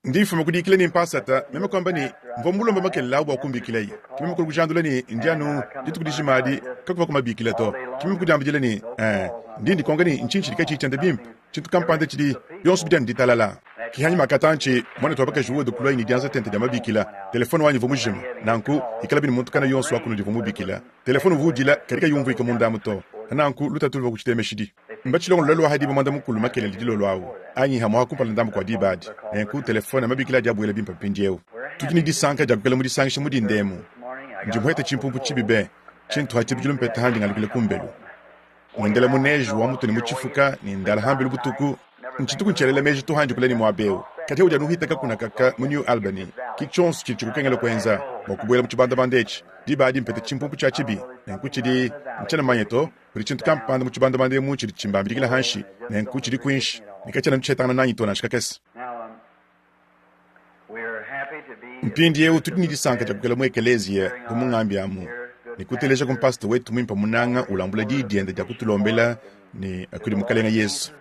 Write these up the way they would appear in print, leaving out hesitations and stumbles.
ndi fuma kudi kile ni pasata mema kwamba ni mvombulo mbama ke lawo kumbi kile kimi ko kujandula ni indianu ditu kudi jimadi kako kuma bi kile to kimi ko jambe ni ndi konga ni nchinchi kachi chanda bim chintu kampande chidi yonsu bidan di talala ki hani makatanchi mwana to baka juwo de kuloi ni dianza tente dama bikila telefone wani vomu jim nanku ikala bin muntu kana yonsu akunu di vomu bikila telefone vujila kadika yumvu ikamundu amuto nanku lutatu voku chiteme shidi mbachilongo lolo hadi bomanda mukulu makele lidilo lwawo anyi ha mwa kumpala ndambu kwa dibadi nanku telefone mabikila jabu ele bimpa pinjeo tukini disanka jabukala mudi sangisha mudi ndemu njimwete chimpumpu chibibe chintu hachibijulu mpeta handi ngalukile kumbelu mwendela muneju wa mutu ni muchifuka ni ndala hambelu butuku nchituku nchelele meji tu hanji kuleni mwabeo kati uja nuhita kakuna kaka mu New Albany kichonsu chichukukengele kwenza wakubwela mchibanda bandechi dibadi mpete chimpumpu cha chibi nenkuchidi mchana manyeto kuri chintu kampanda mchibanda bande muchidi chimbambirikila hanshi nenkuchidi kwinshi nikachana mchetana nanyito na shikakesi mpindi yeu tutini disanka chakukela mwekelezia kumungambi amu nikuteleja kumpasta wetu mwimpa munanga ulambula didiende jakutulombela ni akudi mukalenga Yesu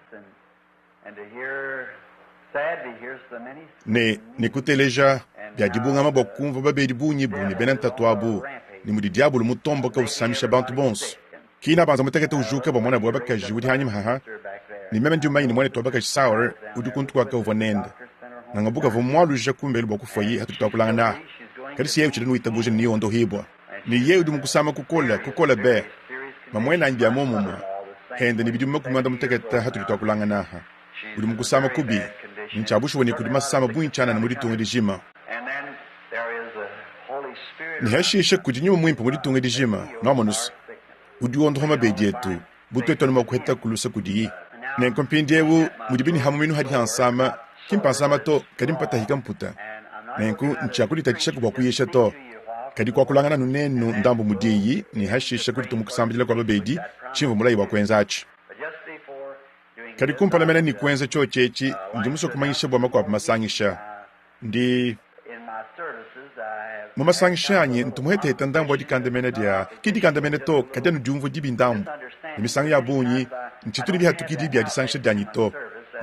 nikuteleja byadibunga mabokumva babedi bunyi buni benanta twabu ni mudi diabolo mutombo ka usamisha bantu bonso kina banza mutekete ujuka bomona bwa bakaji udi hanyim haha ni meme nduma ni mwana tobaka sour udi kuntu kwa ka uvonenda nangabuka vomwalu jakumbelo bokufoyi hatutakulanga na kalisi yewu chidinu itabuje ni ondo hibwa ni yewu du mukusama kukola be mamwena njya momo hende ni bidimu kumanda mutekete hatutakulanga naha udi mukusama kubi nchabushu woni kudima sama buinchana na muri tunga dijima ni hashisha kujinyuma mwimpa muri tunga dijima namonus udi ondo homa bejetu buto tonoma kuheta kulusa kudi ne kompindewu mudibini hamuminu hadi hansama kimpasama to kadi mpata hikamputa nenku nchakuli takisha kubwa kuyesha to kadi kwa kulangana nunenu ndambu mudiyi ni hashisha kuli tumukusambila kwa babedi chimvu mulai wa kwenzachi kadi kumpala mena ni kwenza cho chechi ndimuso kumanyisha bwa makwa masangisha ndi mumasangisha anyi ntumuhete ndambu adi kandemene dia kidi kandemene to kadi anu jumvu dibi ndambu nimisangi ya bunyi nchituli biha tukidi bia disangisha danyi to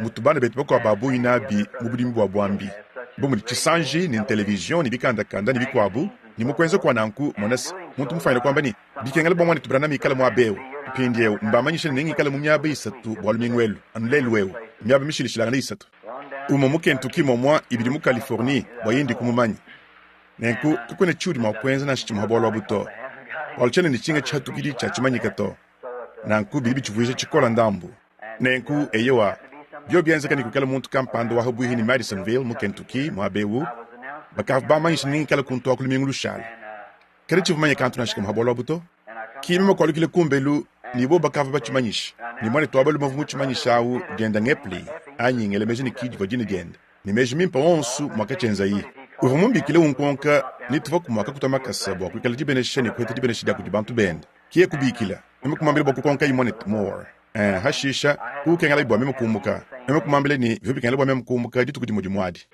mutubana betu bako ababu inabi mubudimi bwa bwambi bomu di chisanji ni television ni bikanda kanda ni bikwabu ni mukwenzo kwa nanku monas muntu mufanyile kwamba ni bikengele bomwani tubrana mikala mwabewu pindiyewu mbamanyishe nengi kala mumyabe isatu bwalu mingwelu anulelwewu myabe mishilishilanga isatu umo mukentuki momwa ibiri mu California bayindi kumumanyi nenku kukune chudi mwakwenza na shichimu habolwa buto waluchene ni chinga chatukidi cha chimanyika to nanku bilibi chivuisha chikola ndambu nenku eyewa byo byenza kani kukala muntu kampando wa habuhi ni Madisonville mu Kentucky mu abewu bakaf ba manyishi ningi kala kuntu akulu mingulu shal kale chivu manya kantu na shikimu habolwa buto kimi kwa kile kumbelu ni bo bakaf ba chimanyishi ni mwane twabalu mavumu chimanyishawu genda ngepli anyi ngele meji ni kidi vajini genda ni meji mimpa onsu mwakachenza yi uvumumbi kile unkonka ni tuva kumwaka kutamakasa bwa kukala jibene sheni kwete jibene shida kudibantu bend kie kubikila mime kumambile bwa kukonka imone more hashisha kukengala ibwa mime kumuka mime kumambile ni vipi kengala ibwa mime kumuka jitu kudimujimwadi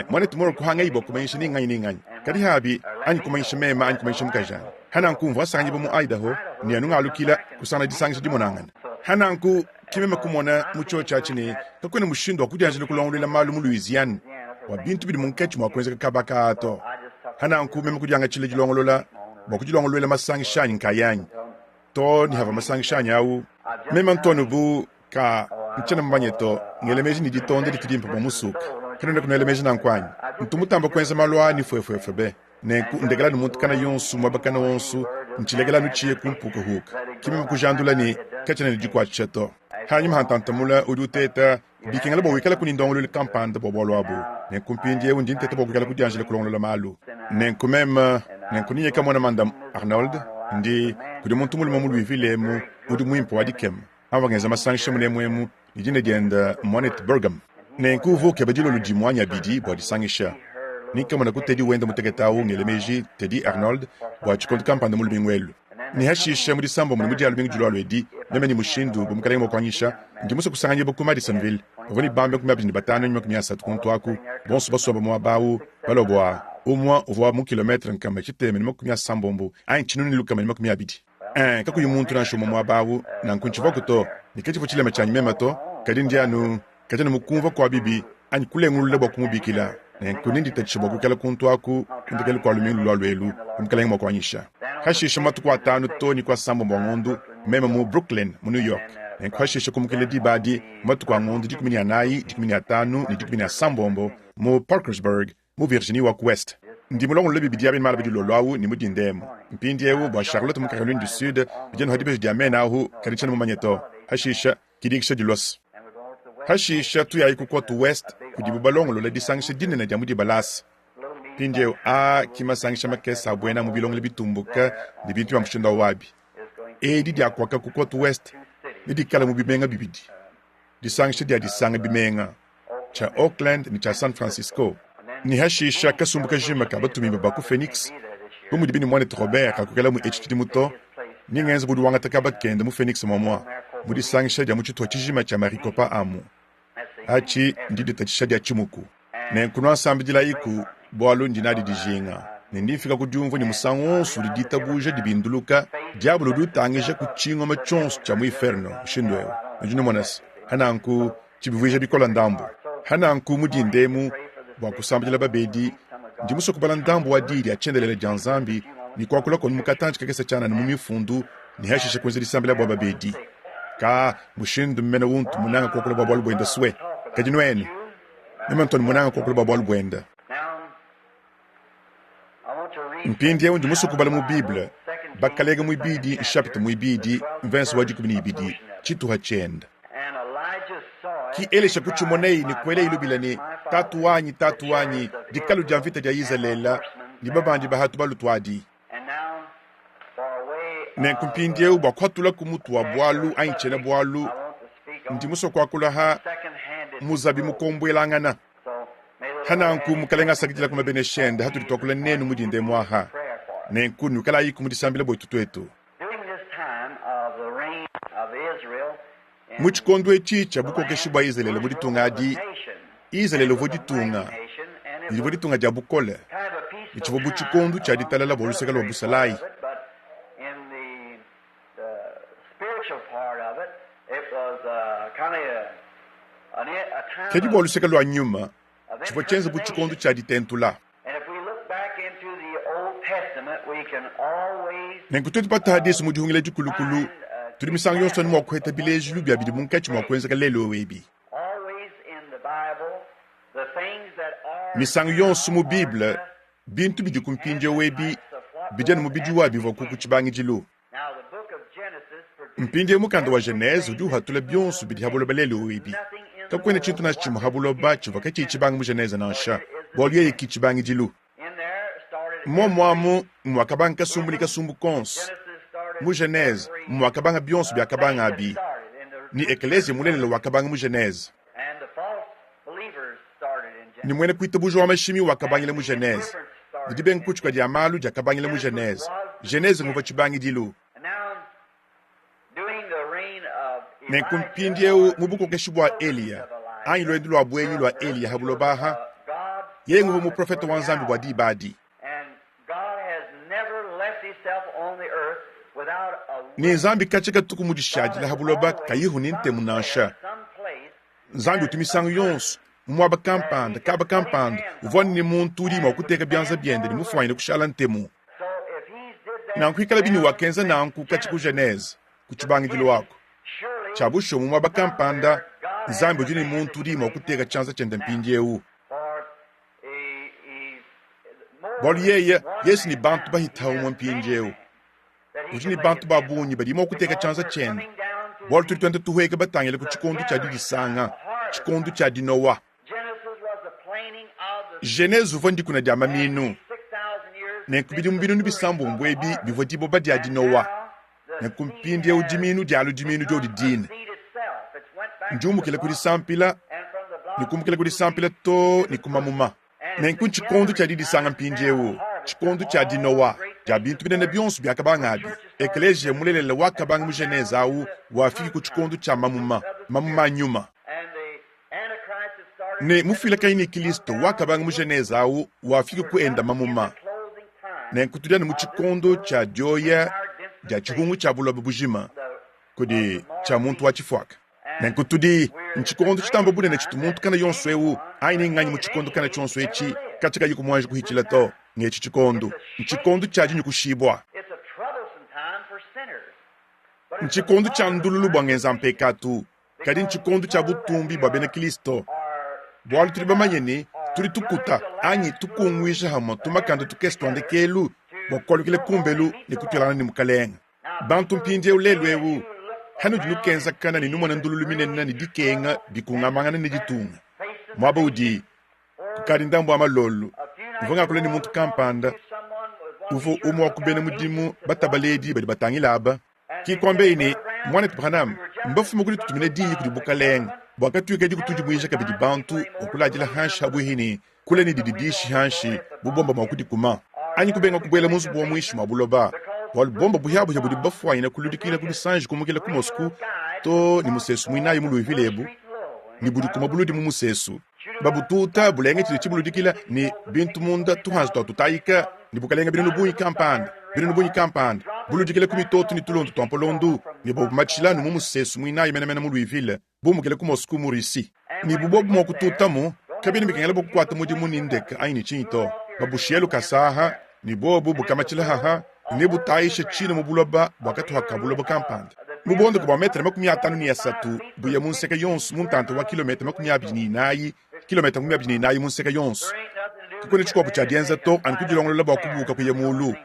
mwane tumoro kuhanga ibwa kumanyisha ninganyi kadi habi anyi kumanyisha mema anyi kumanyisha mkajana hananku mwasanyi bomu Idaho ni anunga alukila kusana disangisha dimonangana hananku kimeme kumona mucho chachini kakwene mushindo wakudianjile kulongolila malu mu Louisiana wa bintu bidi munkechi mwakwenze kakabaka ato hananku meme kudianga chile jilongolola wakujilongolola masangi shanyi nkayanyi to ni hava masangi shanyi au meme antonu bu ka mchana mbanyeto ngelemeji ni ditonde dikidimpa bomusuka kanone kunelemeji nankwanyi ntumutamba kwenze malwa ni fwefwefebe nenku ndegala numuntu kana yonsu mwabakana wonsu nchilegala nuchiye kumpuka huka kimi mkujandula ni kachana ni jikwa cheto hanyuma hantantamula uduteta bikengala bo wikala kunindongolo le kampanda bo bolwabu nenku mpindie undi nteta bo wikala kudianjele kulongolo malu nenku mema nenku niye kamona mandam Arnold ndi kudi muntu mulu mamulu vilemu udu mwimpo wadikem awangenza masangisha mulemwemu idine genda Monet Burgam nenku vuke badilo ludimwanya bidi bo disangisha nika mwana kutedi wenda muteketawu ngelemeji Teddy Arnold wa chikontu kampanda mulu mingwelu ni hashisha mudi sambo mulu mudi alumingu julo alwedi neme ni mushindu bumukale ngo kwanyisha ndi muso kusanganye boku Madisonville bavoni bambe kumabini batano nyuma kumya satu kontu aku bonso baso bamwa bawu balobwa au moins over mu kilometre nkama chiteme ni kumya sambombo ayin chinuni luka ni kumya bidi kaku yumuntu na shomo mwa bawu na nkunchiva kuto nikechifo chile machanyi mema to kadindia nu kajana mukumva kwa bibi ani kule ngulu lebo kumubikila Nenkunindi tachiboku kala kuntuaku kuntekele kwa lumingu lwaluelu kumkala ngimo kwa nyisha. Hashisha matuku atanu toni kwa sambo mwangondu mema mu Brooklyn mu New York. Nenkuhashisha kumkele dibadi matuku angondu dikumini anayi dikumini atanu ni dikumini asambombo mu Parkersburg mu Virginia Walk West. Ndi mulongo lebi bidiabi mala bidi lolwawu ni mudindemu. Mpindi ewu bwa Charlotte mu Caroline du Sud bidiano hadibesh diamena ahu karichana mu magneto. Hashisha kidiksha di los. Hashisha tu ya ikuko tu West kudibu balongo lo le disangsha dine na jamu di balas. Pindi ewu kima sangsha makesa buena mu bilongo lebi tumbuka di bintu wa mshunda wabi. Di dia kwaka kuko tu West ni di kala mu bimenga bibidi. Disangsha dia disanga bimenga. Cha Oakland ni cha San Francisco. Ni hashisha kasumbuka jima kabatumi babaku Phoenix. Bumu dibini mwane Robert kakukela mu HTT muto. Ni ngenza budu wanga takaba kende mu Phoenix momwa. Mudi sangsha dia muchito chijima cha Maricopa amu. Hachi ndidi tachisha dia chimuku. Ne kunwa sambidila iku boalu ndinadi dijinga. Nindifika kujumvu ni musango suri dita buja dibinduluka. Diablo du tangisha kuchingo machons cha mu inferno. Shindwe. Njuni monas. Hananku chibivuja bikola ndambu. Hananku mudindemu bwa kusambidila babedi. Ndimuso kubala ndambu wa diri achendelele janzambi. Ni kwa kula koni mukatanchi kakesa chana ni mumifundu. Ni hashisha kunzili sambila bwa babedi. Ka mushindu mmena wuntu munanga kwa kula bwa bwenda swe. Kajinweni. Nemantoni munanga kwa kula bwa bwenda. Mpindi ewu ndimuso kubala mu Biblia. Bakalega mu ibidi, chapita mu ibidi, verse wa jikubini ibidi. Chitu hachenda. Ki Elisha kuchumonei ni kwele ilubila ni tatuanyi dikalu jamvita dia Israela ni babandi bahatu balutwadi. Nenkumpindi ewu bakwatula kumutu wa bwalu ainchene bwalu ndimuso kwa kula ha muzabi mukombo elangana. Hananku mukalenga sagitila kuma beneshende hatu litokula nenu mudinde mwaha. Nenkunu kala yiku mudisambile boitutuetu. Muchikondo echicha buko keshibwa Israel muditunga adi Israel voditunga ili voditunga dia bukole ichivo buchikondo cha ditalala boluseka lo busalai kedi boluseka lo anyuma chivo chenza buchikondo cha ditentula nenkutetu patahadisi mudihungile dikulukulu turi misango yonso ni mwakweta bileji lubi abidi munkachi mwakwenza kalelo webi. Misango yonso mu Biblia bintu bidi kumpinje webi bijana mu bidi wabi vokuku chibangi jilu. Mpinje mukanda wa Genese udu hatula byonso bidi habulo balelo webi. Kakwene chintu na chimu habulo ba chiva kachi chibangi mu Genese na nsha. Bolu ye ki chibangi jilu. Mwamu mwakabanga kasumbu ni kasumbu kons. Mu Genese mwakabanga byonso byakabanga abi ni eklezia mulele wakabanga mu Genese ni mwene kuita bujo wa mashimi wakabangile mu Genese dibe nkuchukwa dia malu jakabangile mu Genese Genese nguva chibangi dilu nenkumpindie mubuko keshibwa Elia anyilo endilo abwenyi lwa Elia habulo baha yengu mu profeta wanzambi wa dibadi ni zambi kachika tuku mujishaji la habuloba kayihu ninte munasha zambi utimisangu yonsu mwaba kampanda uvoni ni munturi mwakuteka byanza byende ni mufuwaine kushala ntemu na nkwikala bini wakenza na nku kachiku Genese kuchibangi jilo wako chabusho mwaba kampanda zambi ujini munturi mwakuteka chanza chende mpindi ewu boli yeye yesu ni bantu bahitahu mpindi ewu ujini bantu babunyi badi mwakuteka chanza chende boli turi tuende tuhueke batangele kuchikondu cha didisanga chikondu cha dinowa Genese uvondi kuna diama minu nekubidi mbinu nibisambu mbwebi bivodi boba dia dinowa nekumpindi ya ujiminu dialu jiminu jodi dine njumu kile kudi sampila nikumukile kudi sampila to nikumamuma nenkun chikondu cha didisanga mpindi ewu chikondu cha dinowa dia bintu bidene bionsu biakabanga abi eklesia mulelele wakabanga mu Genese au wafiki ku chikondu cha mamuma nyuma ne mufila kaini Kristo wakabanga mu Genese au wafiki kuenda mamuma ne kutudia ni muchikondo cha joya ja chihungu cha buloba bujima kudi cha muntu wa chifwaka nenkutudi nchikondo chitambo bune ne chitumuntu kana yonswewu aine ng'anyi mu chikondo kana chonswe echi kachika yuko mwaje kuhichila to ngechi nchikondo chaji nyukushibwa nchikondo cha ndululu bwangenza mpekatu kadi nchikondo cha butumbi bwa bene Kristo bwalu tuli bamanyeni tuli tukuta anyi tukungwisha hama tumakanda tukestonde kelu bokolukile kumbelu ni kutulana ni mukalenga bantu mpindi ulelwewu hanu jinukenza kana ni numana ndululu minena ni dikenga bikungamangana ni ditunga mwaba udi kukari ndambo amalolu uvunga kule ni muntu kampanda ufu umwa kubene mudimu batabaledi badi batangi laba ki kwambe ini mwana tibranam mbafu mukuli tutumine diyi kudi bukalenga wakati yukeji kutuji mwisha kabidi bantu okulajila hanshi habu hini kule ni dididishi hanshi bubomba mwakudi kuma anyi kubenga kubwela musu buwa mwishi mabuloba wal bomba buhabu ya budi bafwa ina kuludikina kuli sanji kumukila kumosku to ni musesu mwina yi mulu ivilebu ni budi kumabuludi mu musesu babu tuta bulenge chili chibuludikila ni bintu munda tuhansi to tutayika ni bukalenga binu bunyi kampanda buludikila kumitotu ni tulondu tompolondu ni bobu machila ni mu musesu mwina yi mena mulu ivile bumukila kumosku murisi ni bubobu mwakututamu kabini mikengela bokukwata mudi munindeka aini chinto babu shielu kasaha ni bobu bukamachila haha ni butaisha china mubuloba wakati wakabuloba kampanda mubondo kwa metre makumi atanu ni asatu buya munseka yonsu muntanto wa kilometre makumi abini nayi kilometre makumi abini nayi munseka yonsu kukone chikopu cha dienza to ankujilongo laba kubuka kuye mulu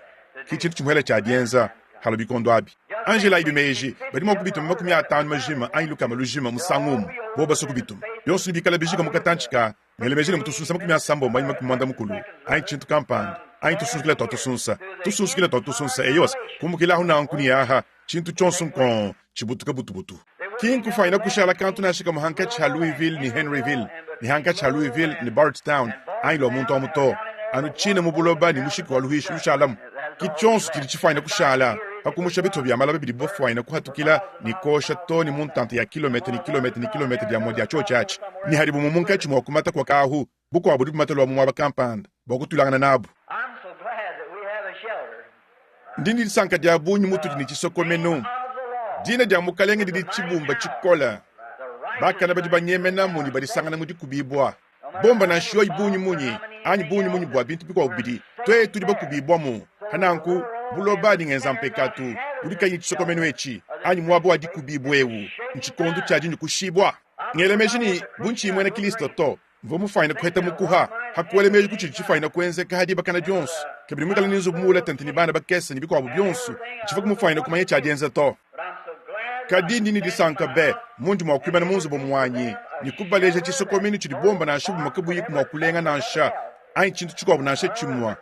kichitu chumwele cha dienza halobi kondo abi Angela ibimeji badi mokubitum makumi atanu majima anyiluka malujima musangumu boba sokubitum yonsu bikala bijika mukatanchika ngelemeji mutusunsa makumi asambo mbanyi makumanda mukulu ayi chintu kampanda ayi tusunskile to tusunsa eyos kumukila huna ankuni yaha chintu chonsun kon chibutuka butubutu king kufaina kushala kantu na shika muhanka cha Louisville ni Henryville ni hanka cha Louisville ni Bardstown ayi lo muntu amuto anu chine mubuloba ni mushiki wa Louisville ushalam kichonsu kili chifaina kushala hakumusha bitu bya mala bibiri bofaina kuhatukila ni kosha to ni muntante ya kilometre ya modi ya chochach ni haribu mumunka chimo kumata kwa kahu buko wabudi matalo mu abakampanda bokutulangana nabo ndindi sanka dia bunyu mutu ni chisoko menu dina dia mukalenge ndi chibumba chikola bakana badi banyemena muni badi sangana mudi kubibwa bomba na shio ibunyu munyi ani bunyu munyi bwa bintu biko obidi twe tudi bakubibwa mu hananku buloba ni ngenza mpekatu ulika yi chisoko menu echi ani mwabo adi kubibwa ewu nchikondo chaji nyukushibwa ngelemeshini bunchi mwene Kristo to mvomu faina kuheta mukuha hakuwele meji kuchichi faina kuenze kahadi bakana jonsu kebiri mwikala ninzu bumula tentini bana bakesa nibiko wabu bionsu chifa kumufaina kumanye chajenza to kadindi ni disanka be mundi mwakuiba na munzu bomwanyi nikubaleja chisoko minu chidibomba na ashubu makabu yiku mwakulenga na ansha ayin chintu chikobu na ansha chimwa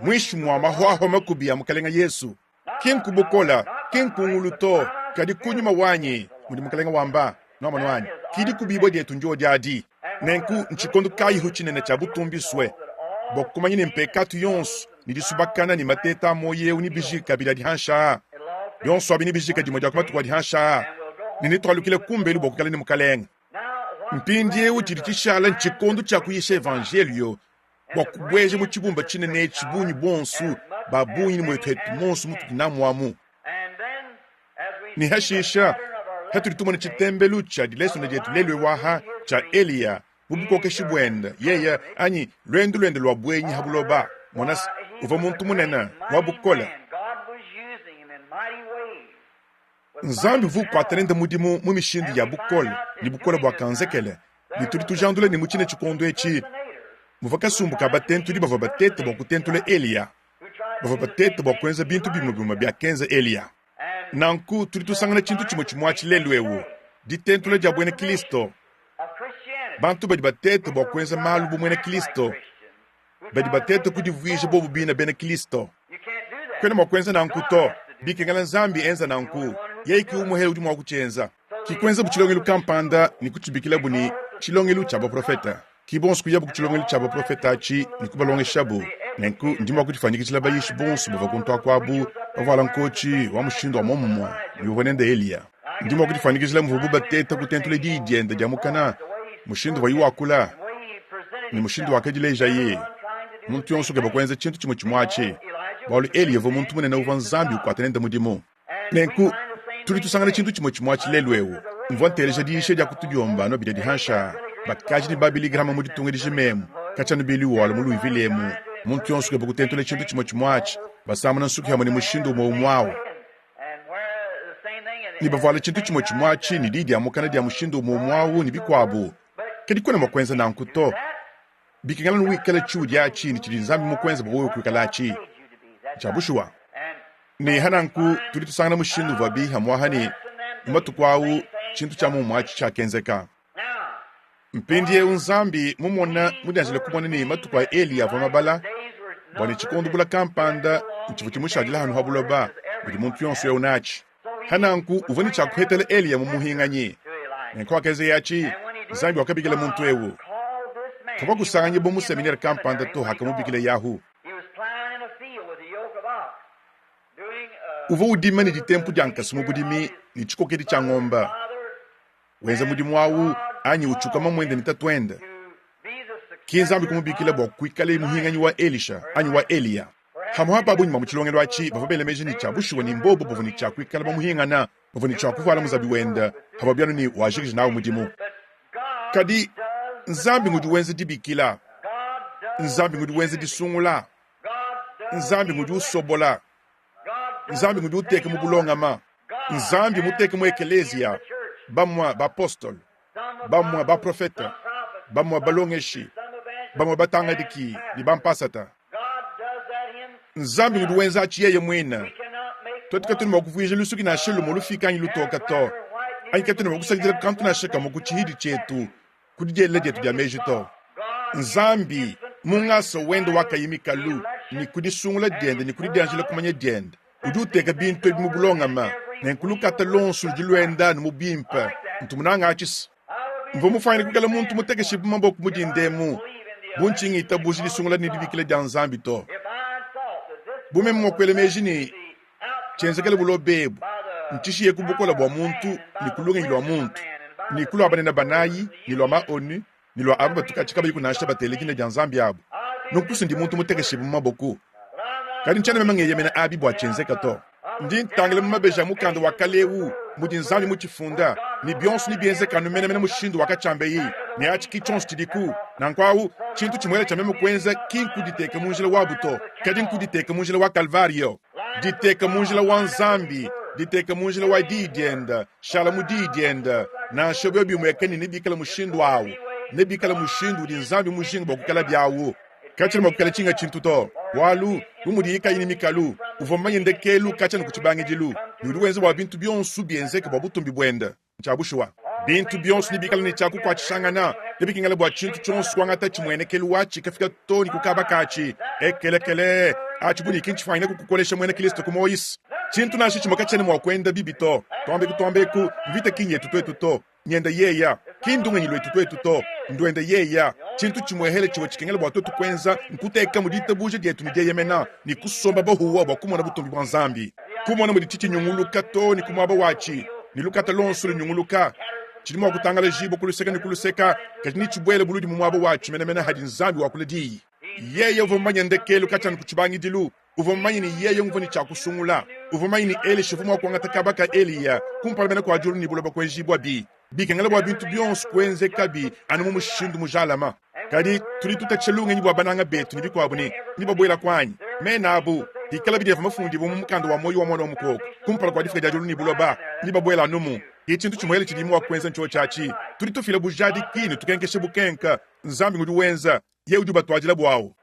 mwishu mwa mahuaho makubi ya mkalenga Yesu kin kubukola kin kunguluto kadi kunyuma wanyi mundi mkalenga wamba no wanyi kidi kubibo die tunjo jadi nenku nchikondo kai huchine na chabutumbi swe bokumanye ni mpekatu yonsu ni disubakana ni mateta moye uni bijika bila dihansha yonsu abini bijika di moja kumatu kwa dihansha ni nitwalukile kumbelu bokukala ni mukalenga mpindie uchirichishala nchikondo cha kuyisha evangelio bokubweje muchibumba chine ne chibunyi bonsu babunyi ni mwetu monsu mutu kinamwamu ni hashisha hatu litumane chitembelu cha dileso na jetu lelwe waha cha Elia bubuko keshibwenda yeya anyi lwende lwa bwenyi habuloba monas uva muntu munena wabukola nzambi vu kwatrenda mudimu mumishindi ya bukola ni bukola bwa kanzekele ni tuli tujandule ni muchine chikondo echi muvaka sumbuka batentu li bava batete bokutentule Elia bava batete bokwenza bintu bimubima bya kenza Elia nanku tuli tusangana chintu chimwachi lelwewu ditentule ja bwene Kristo bantu badi batete bokwenza malubu mwene Kristo badi batete kudivuisha bobu bina bene Kristo kwene mokwenza nanku to bikengala nzambi enza nanku yeiki umuhelu di mwakuchenza kikwenza buchilongelu kampanda ni kuchibikila buni chilongelu chabo profeta kibonsu kuyabu kuchilongelu chabo profeta chi ni kubalonge shabu nenku ndimo kutifanyikichila bayishi bonsu bava kuntwa kwabu bavala nkochi wa mushindo wa momumwa ni uvenende Elia ndimo kutifanyikichila mvubu batete kutentule didienda jamukana mushindo wa yuwakula ni mushindo wakajileja ye muntu yonsu keba kwenze chintu chimwe chimwache baulu Elia vo muntu munene uva nzambi ukwatenenda mudimu nenku tuli tusangana chintu chimwe chimwache lelwewu mvontere jadi sheja kutujomba no bidedi hansha bakaji ni babili grama mudi tungedi jimemu kachanu bili wala mulu ivilemu muntu yonsuke bukutentole chintu chimochimwachi basamu nansuke hamani mushindu umwawo ni bavala chintu chimochimwachi ni didi amukana dia mushindu umwawo ni bikwabu kedi kuna mkwenza na nkuto bikingala nuwikala chudi yachi ni chidi nzambi mkwenza bawoyo kwikalachi chabushua ni hananku tulitusangana mushindu vabi hamwahani umatukwawu chintu cha mumwachi cha kenzeka mpindie unzambi mumona mudanjile kumona ni matukwa Eliya vamabala bwani chikondu bula kampanda nchivu chimushadila hanu habuloba budi muntu yonsu ya unachi hananku uvani cha kuhetele Eliya mumuhinganyi nenkwa keze yachi zambi wakabigile muntu ewu kaba kusanganye bomu seminari kampanda to hakamubigile yahu uva udimani di tempu jankas mubudimi ni chikokedi cha ngomba weza mudimu wawu anyi uchukama mwende nitatwenda kinzambi kumubikile bwa kuikale muhinganyi wa Elisha anyi wa Eliya hamu hapa abunyi mamuchilongelo achi bavabele meji ni chabushuwa ni mbobo bavuni cha kuikale bamuhingana bavuni cha kuvala muzabi wenda hababiano ni wajikiji nawo mudimu kadi nzambi ngudi wenze dibikila nzambi ngudi wenze disungula nzambi ngudi usobola nzambi ngudi uteke mubulongama nzambi muteke mu ekelezia bamwa bapostol bamwa baprofeta bamwa balongeshi bamwa batangadiki ni bampasata nzambi ngudi wenza achi yeye mwena totikatuni mwakuvuije lusuki na shelu molufika anyi lutoka to anyi katuni mwakusakidira kantu na sheka mwakuchihidi chetu kudijele jetu dia meji to nzambi mungaso wendo wakayimikalu ni kudisungula diende ni kudidanjile kumanye diende udu teka bintu ebi mubulongama nenkulukata lonsu jilwenda ni mubimpa ntumunanga achis mvomu fayini kukala muntu muteke shibu mamboku mudindemu bunchingi ita bujili sungula ni dibikile dia nzambi to bume mwakwele meji ni chenzekele bulo bebu nchishi yeku bukola bwa muntu ni kulunga ilo wa muntu ni kulu abanena banayi ni lo ma onu ni lo aba tukachikaba yiku nasha batelekine dia nzambi abu nkusu ndi muntu muteke shibu mamboku kadi nchane memangeye mena abi bwa chenzeka to ndi ntangele mmabeja mukando wakalewu mudi nzambi muchifunda ni bionsu ni bienze kanu mena mushindu wakachambeyi ni achi kichonsu tidiku na nkwawu chintu chimwele cha memu kwenza kinku diteke munjile wabuto kadi nku diteke munjile wa kalvario diteke munjile wa nzambi diteke munjile wa didienda shala mudidienda na shobebi mwekeni nibikala mushindu wawu nibikala mushindu di nzambi mushindu bakukala biawu kachani mwakukala chinga chintu to walu umudi yika yini mikalu uvomanye ndekelu kachani kuchibange jilu yuri wenze wa bintu bionsu bienzeke babutumbi bwenda nchabushwa bintu bionsu nibikala ni chaku kwa chishangana nibikingale bwa chintu chonsu wangata chimwenekelu wachi kafika toni kukaba kachi ekelekele achibuni kinchifanyine kukukolesha mwene kilisto kumoyisi chintu nashi chimakachani mwakwenda bibito tombeku mvite kinye tutwetuto nyenda yeya kindunga nyilwe tutwetuto ndwenda yeya chintu chimwehele chiwe chikengele bwa totu kwenza nkuteka mudita buje dietu nidye yemena ni kusomba bahuwa bwa kumona butumbi bwa nzambi kumona mudititi nyunguluka to ni kumaba wachi ni lukata lonsulu nyunguluka chilimu wakutangala jibo kuluseka kachini chibwele buludi mumwabo wachi mena hadi nzambi wakuledi yeye uvomanya ndekelu kachani kuchibangi dilu uvomanya ni yeye nguvoni chakusungula uvomanya ni Elisha vumwa kuangata kabaka Eliya kumpalamena kwa juru ni buloba kwenji bwa bikengele bwa bintu bionsu kwenze kabi anumu mushindu mujalama kadi tuli tutachelunga nyi bwa bananga betu ni bikwabuni ni babwela kwanyi mena abu ikala bidia mafundi bomu mukando wa moyo wa mwana omukoko kumpala kwa difika jajulu ni buloba ni babwela numu yechintu chimwele chidimu wa kwenza ncho chachi tuli tufila bujadi kini tukenkeshe bukenka nzambi ngudi wenza ye ujuba twajila bwawo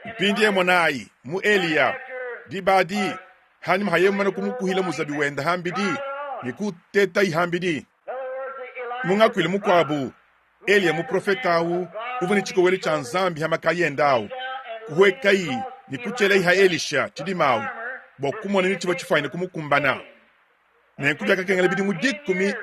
mpindie monayi mu Eliya dibadi hanyuma hayemana kumukuhila muzabi wenda hambidi nikuteta ihambidi mungakwile mukwabu Eliya mu profetawu uvuni chikowele cha nzambi hamakayendau kuhwekayi nikuchela iha Elisha chidimawu bokumona nichiba chifayine kumukumbana nenkubya kakengele bidi mudikumi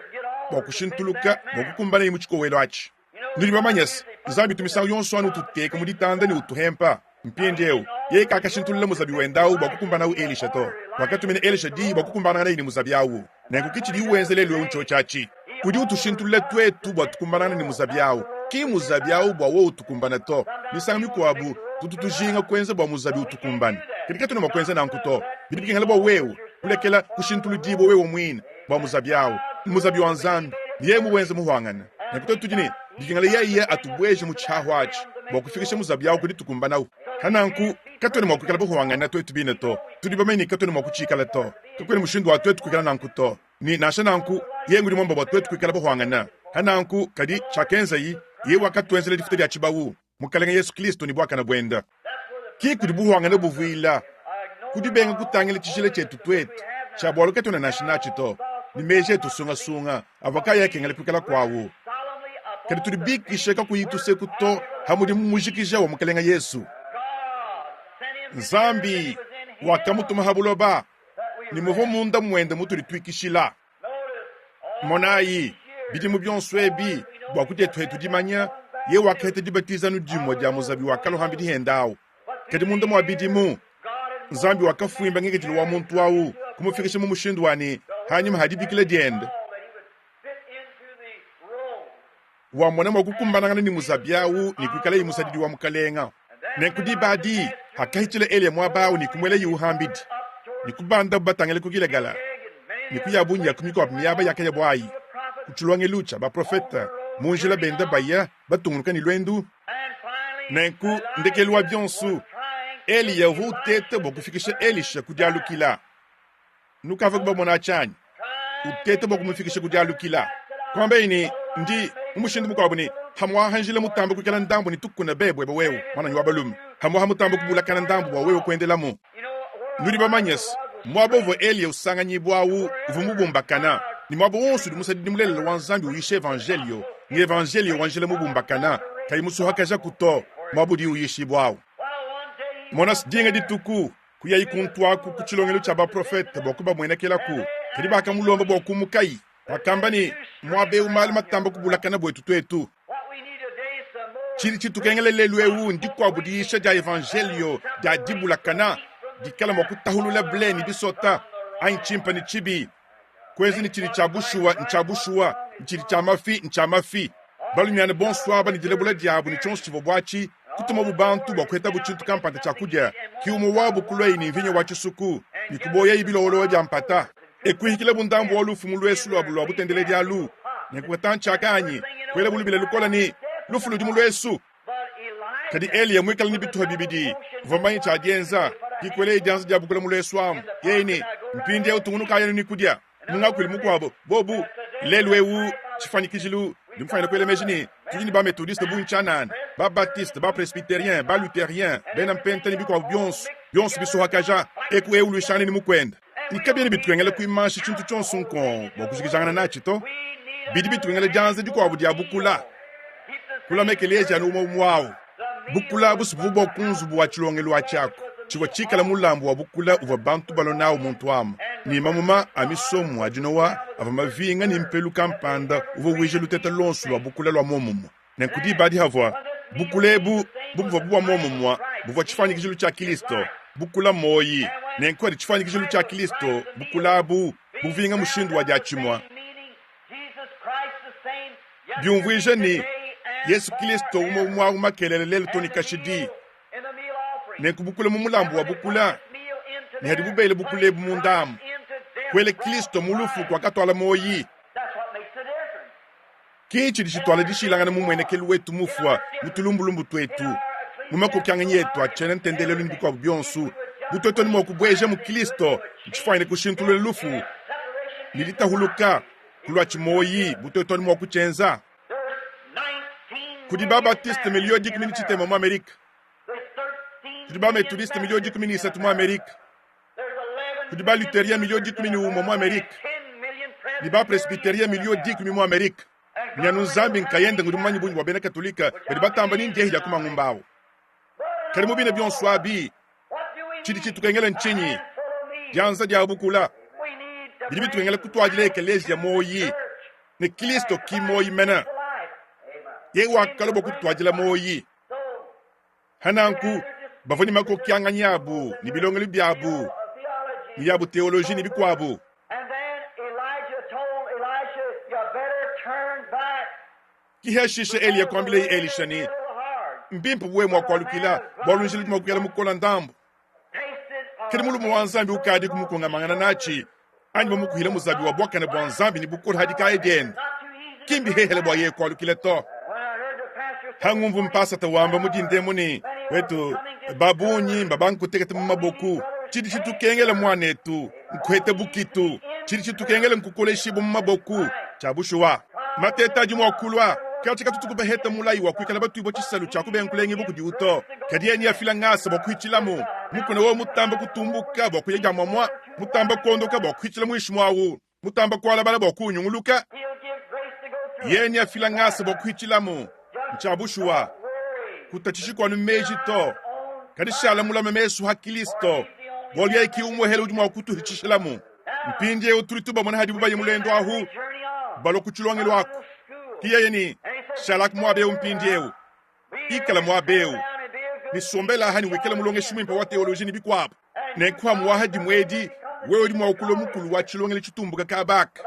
bokushintuluka bokukumbana imu chikowele achi nilibamanyasi nzambi tumisangu yonso anu tuteka muditanda ni utuhempa mpiendeu ye kakashintulula muzabi wendau bokukumbana u Elisha to wakati mene Elisha di bokukumbana na ini muzabi yawu nenkukichi di uwenzelelwe uncho chachi kudi utushintulule twetu bokukumbana ni muzabi yawu ki muzabi yawu bwa wo utukumbana to nisangu mikwabu tututujinga kwenze bwa muzabi utukumbana kidiketu na makwenze na nkuto bidibikengele bwa wewu kulekela kushintulu dibo wewo mwina bwa muzabiawo muzabi wa nzambi niye muwenze muhwangana nakuto tujini bikingale yaiye atubweje mu chahwachi bwa kufikisha muzabiawo kudi tukumbanawo hananku katoni mwa kukala buhwangana to etubine to tudi bameni katoni mwa kuchikala to kakwene mushindu wa twetu kukala nanku to ni nashananku ye ngudi momba bwa twetu kukala buhwangana hananku kadi chakenza yi ye wakatwenzele difite ya chibawu mukalenga Yesu Kristo ni bwaka na bwenda kikudi buhwangana buvuila kudi benga kutangele chishile chetu twetu chabwalo katona nashinachi to ni meje tu sunga avaka yake ngale kukala kwawo kadi tudi bikisheka kuyitu sekuto hamudi mumujikisha wa mukalenga Yesu Nzambi wakamutuma habuloba ni muvo munda mwende muturi twikishila monayi bidi mu byonswebi bwakute twetu dimanya ye wakete dibatiza nu dimo dya muzabi wakalo hambidi hendawo kadi munda mwa bidimu Nzambi wakafuimba ngeketilo wa muntu wawu kumufikisha mu mushindu wani hanyuma hadibikile diende wa mwana mwa kukumbana ni muzabiawu ni kukala yi musadidi wa mukalenga nenkudi badi hakahitile ele mwabawu ni kumwele yu hambidi ni kubanda batangele kukilegala ni kuyabunya kumiko miyaba yakaya bwayi kuchulwange lucha ba profeta munjila benda baya batungunuka ni lwendu nenku ndekelwa byonsu eli yavu tete bokufikisha elisha kujalukila nukava kuba mwana chanyi utete bokufikisha kujalukila kwamba ini ndi umushindu mukabuni hamwa hanjile mutambo kukala ndambo ni tukuna bebwe bawewu mana nywa balum hamwa mutambo kubula kana ndambo bawewu kwendelamu nuri bamanyes mwabovo eli usanga nyibwawu vumubumbakana ni mwabo wonsu di musa di mulele wa Nzambi uyishe evangelio ni evangelio wanjile mubumbakana kai musu hakaja kuto mwabo di uyishi bwawu monas dinga di tuku kuya ikuntwa ku kuchilongelo chaba profeta bokuba mwene kila ku kadi baka mulomba boku mukai bakambani mwabe umali matambo kubulakana bwetu twetu chiri chitukengele lelwewu ndikwa budisha ja evangelio da dibulakana dikala mwakutahulula bleni bisota ayin chimpa ni chibi kwezi ni chiri nchabushuwa nchiri nchamafi balu nyane bonsoir bani dilebula diabu ni chonsu chivobwachi kutuma bubantu bakweta buchintu kampanta chakuja kiumu wabu kulwei ni vinyo wachisuku ni kuboya ibilo olo jampata ekuhikile bundambu olufu mulwesu lwa butendele dialu ni kutanchakanyi kwele bulubile lukola ni lufu ludi mulwesu kadi eli ya mwikala ni bitu habibidi vomanyi chajenza kikwele janza jabukula mulwesu amu yeni mpindi ya utungunuka ayanu ni kudia munga kweli mukwabo bobu lelwewu chifanyikijilu dimfanya kwele mejini tujini ba methodiste bu nchanan ba baptiste ba presbyterien ba luthérien benam pentani biko byonsu biso hakaja ekwe ulu shani ni mukwenda ikabye bitwengele kuimashi chintu chonsunko bokujikijana nachi to bidi bitwengele janza diko abudi abukula kula mekeleja no mwawo bukula busububo kunzu bwa chilongelo achako chiwa chikala mulambo wa bukula uva bantu balonawo muntu wama ni mamuma amisomu ajinowa avamavinga ni mpelu kampanda uva wije luteta lonsu lwa bukula lwa momumwa nenkudi badi havwa bukulebu bubuva buwa momumwa buva chifanyikijilu cha Kristo bukula moyi nenkwadi chifanyikijilu cha Kristo bukulabu buvinga mushindu wa jachimwa byumvije ni Yesu Kristo umwa umakelele lelo toni kashidi nekubukula mumulambo wa bukula ni hadi bubele bukule bumundamu kwele Kristo mulufu kwa katwala moyi kichi dishitwala dishilangana mumwenekeli wetu mufwa mutulumbulumbu twetu mumako kyangenye yetu achene ntendelelo ndikwa byonsu butoto ni mokubweje mu Kristo chifanye kushintulule lufu nilitahuluka kulwa chimoyi butoto ni mokuchenza kudi ba baptiste milio dikmini chitema mu Amerika kudi ba methodiste milio dikmini isatu mu Amerika kudi ba luthérien milio dikmini mu Amerika kudi ba presbyterien milio dikmini mu Amerika nyanu Nzambi nkayende ngudi manyi bunyi wa bena katolika bedi batamba ni njehi yakuma ngumbawo kali mubine byonsu abi chidi chitukengele nchinyi janza dia bukula bidi bitwengele kutwajile ekeleji ya moyi ne Kristo ki moyi mena ye wakalobo kutwajila moyi hananku bavani mako kyanga nyabu ni bilongeli byabu ni yabu theology ni bikwabu. Kihashisha Elia kwambile Elisha ni mbimpu we mwakwalukila balunjili mwakwela mukola ndambo kiri mulu mwanzambi ukadi kumukonga mangana nachi Ani ba muku hile muzabi wa boka na bon zambi ni bukur hadika eden. Kimbi hele bo ye kwalu kileto. Hangumvu mpasa tawamba mudinde muni. Wetu babunyi babanku tekete maboku. Chidi chitu kengele mwanetu. Nkwete bukitu. Chidi chitu kengele nkukule shibu maboku. Chabushuwa. Mateta jumo kulwa. Katika tutukuba heta mulai wa kuikala batu ibo chisalu chakube nkulengi buku diuto. Kadia ni afila ngasa boku ichilamu. Mukuna wo mutamba kutumbuka boku yeja mamwa. Mutamba kondoka boku ichilamu ishmwawu. Mutamba kwa labala boku nyunguluka. Yeni afila ngasa boku ichilamu. Nchabushuwa. Kutachishikwa numeji to. Kadishala mula memesu hakilisto. Bolia iki umwe helu juma kutu hichilamu. Mpinje uturituba mwana hadi bubaye mulendo ahu. Balo kuchulwangi lwako. Kia yeni shalak mwabeu mpinjeu. Ikala mwabeu. Ni sombela hani wikela mulonge shumimpa wa teoloji ni bikwapo. Nekwa mwahadi mwedi. Wewe di mwakulo mukulu wa chulwangi lichutumbuka kabak.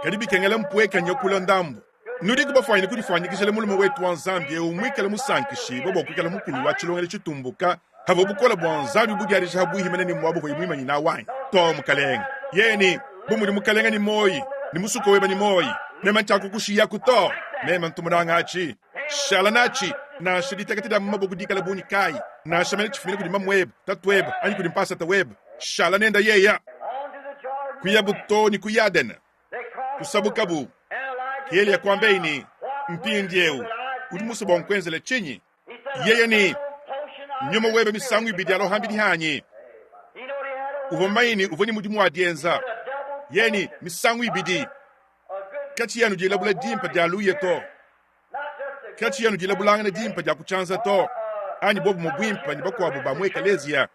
Kadibi kengele mpweka nyokula ndambu. Nudi kubafanya kudifanya kishele mulimo wetu wa Zambia umwikela musankishi. Bobo kwikela mukulu wa chulwangi lichutumbuka. Havo bukola bwanzabi bujarisha habu himene ni mwabo kwa imwima nyina wine. To mukalenga. Yeni bumu ni mukalenga ni moi. Ni musuko weba ni moi. Nema nchako kushia kuto. Nema ntumuranga achi. Shala nachi. Na shidita katida mabo kudika la buni kai. Na shamene chifine kudima mweb. Tatu web. Ani kudimpasa ta web. Shala nenda yeya. Kuya buto ni kuyadena. Kusabu kabu. Kieli ya kwambeini. Mpindieu. Udimusa bonkwenzele chinyi. Yeya ni. Nyuma webe misangu ibidialo hambidi hanyi. Uvomaini uvoni mudimu wa dienza. Yeni misangu ibidi. Kati yanu jila bula dimpa dialu yeto. Kati yanu jila bulanga na dimpa dia kuchanza to. Ani bobu mbuimpa ni bako wabuba mweka lezia.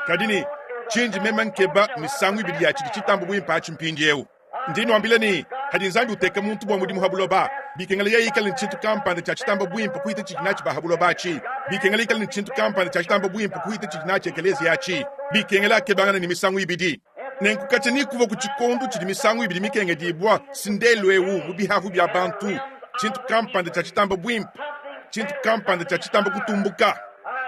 Kadini chinji mema nkeba misangu ibidi ya chitambu buimpa chimpinjeu. Ndini wambile ni hadi nzambi uteka muntu bwa mudimu habuloba. Bikengale ya ikali nchintu kampande cha chitamba buimpa kuhita chinachi ba habuloba chi. Bikengale ikali nchintu kampande cha chitamba buimpa kuhita chinachi ekelezi ya chi. Bikengale akebangana ni misangu ibidi. Nenkukache ni kuva kuchikondu chidi misangu ibidi mikenge dibwa sindelo ewu mubihafu bya bantu. Chintu kampande cha chitamba buimpa. Chintu kampande cha chitamba kutumbuka.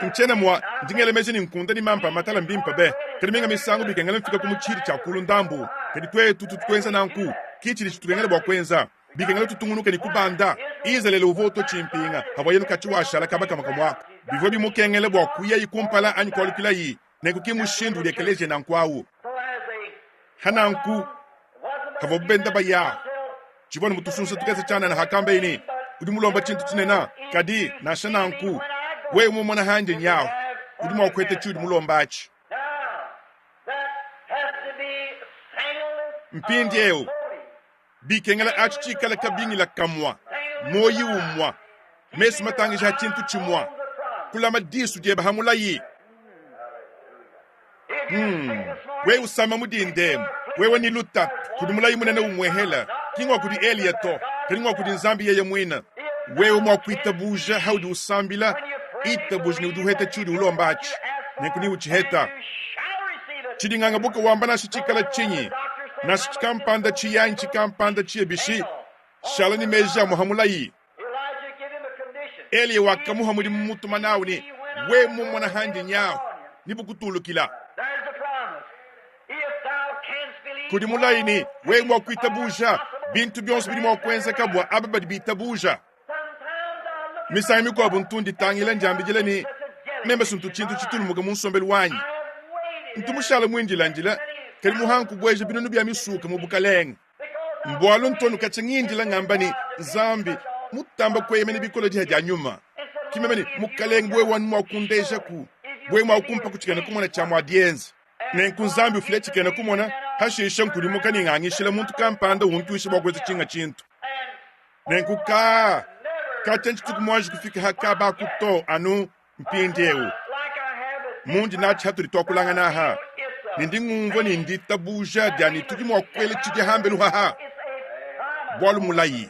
Mchena mwa ndingele meje ni nkunda ni mampa matala mbimpa be. Kadimenga misangu bikengale mfika kumuchiri cha kulundambu. Kadi twe tutukwenza nanku. Kichiri chitukengale bwa kwenza. Bikengale tutungunuke ni kubanda. Izalele uvoto chimpinga. Hawayeну kachiwa shala kabaka makamwako. Bivyo bimukengele bwa kuya ikumpala anyi kwa lukila yi. Nenkukimu shindu dekeleje nankwawu. Hananku. Havo benda baya. Chiboni mutusunsa tukese chana na hakambe ini. Udimulomba chintu tunena. Kadi na shananku. Wewe mumona hanje nyao. Udimu wakwete chu udimulomba achi. Mpindieu. Bikengela achi chikala kabingi la kamwa. Moyi umwa. Mesi matangisha chintu chimwa. Kulama disu jeba hamulayi. Wewe usama mudindemu. Wewe ni luta. Kudimulayi munene umwehela. Kingwa kudi eliato. Kingwa kudi nzambi yeye mwina. Wewe mwakuita buja haudi usambila. Ita buja ni uduheta chudi ulombachi. Nekuni uchiheta. Chidi nganga buka wamba na shichikala chinyi. Na shikampanda chiyanyi chikampanda chiyebishi. Shala ni meja muhamulayi. Elia waka muhamudi mumutu manawni. We mumona handi nyao. Nibukutulu kila. Kudimulayi ni. We mwakuita buja. Bintu bionsu bidi mwakwenza kabwa. Ababadi bita buja. Misami kwa buntundi tangila njambi jila ni. Memba suntu chintu chitulu mga munsombelu wanyi. Ntumushala mwinjila njila. Kali muhanku gweje binunu bya misuka mubukaleng. Mbwalo ntonu kachinginjila ngambani zambi. Mutamba kweye meni bikolo jiha nyuma. Kimemeni mukaleng bwe wanu mwakundeja ku. Bwe mwakumpa kuchikana kumona cha mwadienzi. Nenku zambi ufile chikana kumona. Hashisha nkuri mukani ngangishila muntu kampanda untu ishi bagweze chinga chintu. Nenku kaa. Kachenchi tukumwaji kufika hakaba kuto anu mpindieu. Mundi nachi hatu litokulanga na ha. Nindi ngungwa nindi tabuja diani tukimu wakwele chidi hambelu haha. Bwalu mulayi.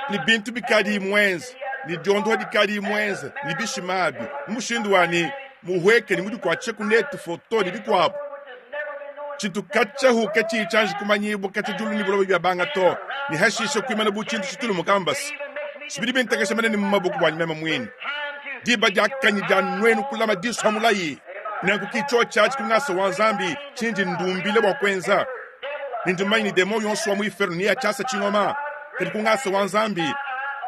Ni bintu bikadi mwenzi. Ni diondo hadi kadi mwenzi. Ni bishimabi. Mushindu wani muweke ni mudu kwa cheku netu foto ni biku hapo. Chintu kacha huke chi chanji kumanyibu kacha julu ni bulobi ya banga to. Ni hashisha kuimana bu chintu chitulu mukambas. Sibidi bintu takashamane ni mmabuku wani mema mwini. Diba jaka ni janwenu kulama disu hamulayi. na kukicho chachi kungasa wanzambi chinji ndumbile bokwenza nindimaini demo yonso mu iferno ni achasa chingoma kadi kungasa wanzambi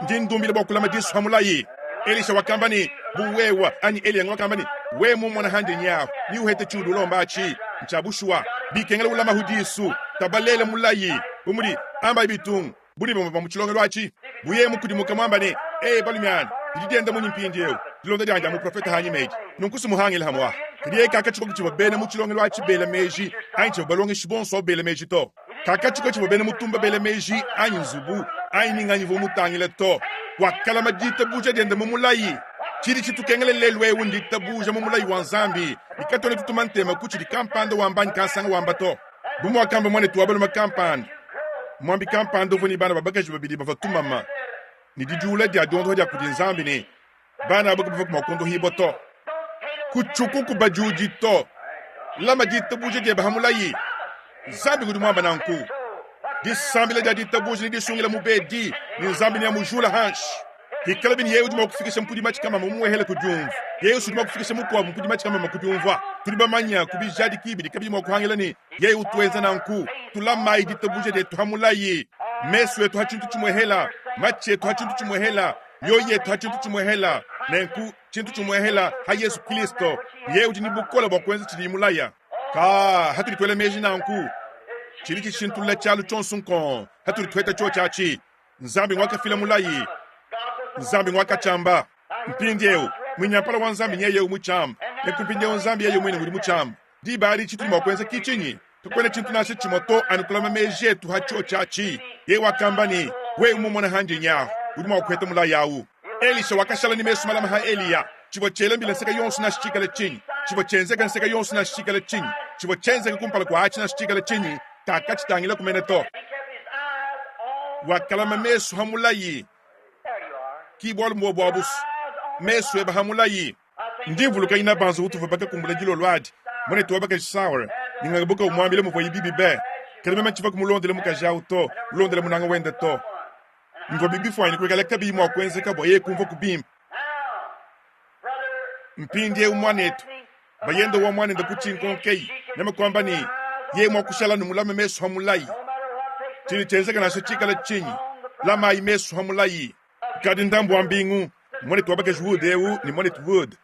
ndi ndumbile bokula madisu hamulayi Elisha wakambani buwewa ani Eli wakambani we mumona hande nya ni uhete chudu lombachi nchabushwa bikengela ulama hudisu tabalele mulayi umuri amba bitung budi bomba muchilonge lwachi buye mukudi mukamwambani balimyan didenda munyi mpindiyo dilonda janja mu profeta hanyi meji nunkusu muhangela hamwa kadiye kakachuko kuchiba bene muchilonge lwachi bele meji ainche balonge shibonso bele meji to kakachuko chiba bene mutumba bele meji anyi nzubu anyi nganyi vo mutangile to wakala majita buja denda mumulayi chiri chitukengele lelwe wundi tabuja mumulayi wanzambi ikatole tutumantema kuchiri kampanda wambani kansanga wambato bumo wakamba mwane tuwabalo makampanda mwambi kampanda voni bana babakaji babidi bafatumama ni dijula dia dondo dia kudinzambi ni bana babaka makondo hiboto kuchuku kubajuji to la majita buja dia bahamulayi zambi kudumwamba nanku disambile dia ditabuja ni disungila mubedi ni zambi ni ya mujula hansh hikalabini yewe duma kufikisha mkudi machi kama mumuwehele kujumvu yewe suduma kufikisha mkwa mkudi machi kama makujumva tuliba manya kubijadi kibidi kabidi mwakuhangila ni yewe utuweza na nku tulama iditabuja de tuhamulayi mesu yetu hachintu chumwehela machi yetu hachintu chumwehela yoye yetu hachintu chumwehela na nku chintu chumwehela ha Yesu Kristo yewe jinibukola bakwenza chilimulaya ka haturi twele meji na nku chilichi chintu la chalu chonsunkon haturi tweta chochachi nzambi mwaka fila mulayi nzambi mwaka chamba mpindiyo mwinyapala wa nzambi nyeye umuchamba nekumpindiyo nzambi yeye mwini muri muchamba di bari chitu mwakwenza kichinyi tukwene chintu nasi chimoto anukulama meje tu hacho chachi ye wakambani we umumona hanje nyaho uri mwakweta mula yawu Elisha wakashala ni mesu malama ha Eliya chibo chele mbile nseka yonsu na shikale chinyi chibo chenzeka nseka yonsu na shikale chinyi chibo chenzeka kumpala kwa hachi na shikale chinyi takachitangila kumeneto wakalama mesu hamulayi kibol mo bobus mesu eba hamulayi ndivuluka ina banzo utu fabaka kumbula jilo lwadi mone to baka sour ninga buka umwambile mu foyi bibi be keleme manchifa kumulondele mu kajau to londele munanga wende to ngo bibi fo ni kwekala kabi mo kwenze ka boye kumvo kubim mpindi umwanetu bayendo wa mwane ndakuchinko kei nema kwamba ni ye mo kushala numulame mesu hamulayi tini chenzeka na shikala chinyi lama imesu hamulayi kadi ndambo ambingu mwone tuwabake juhudewu ni mwone tuwud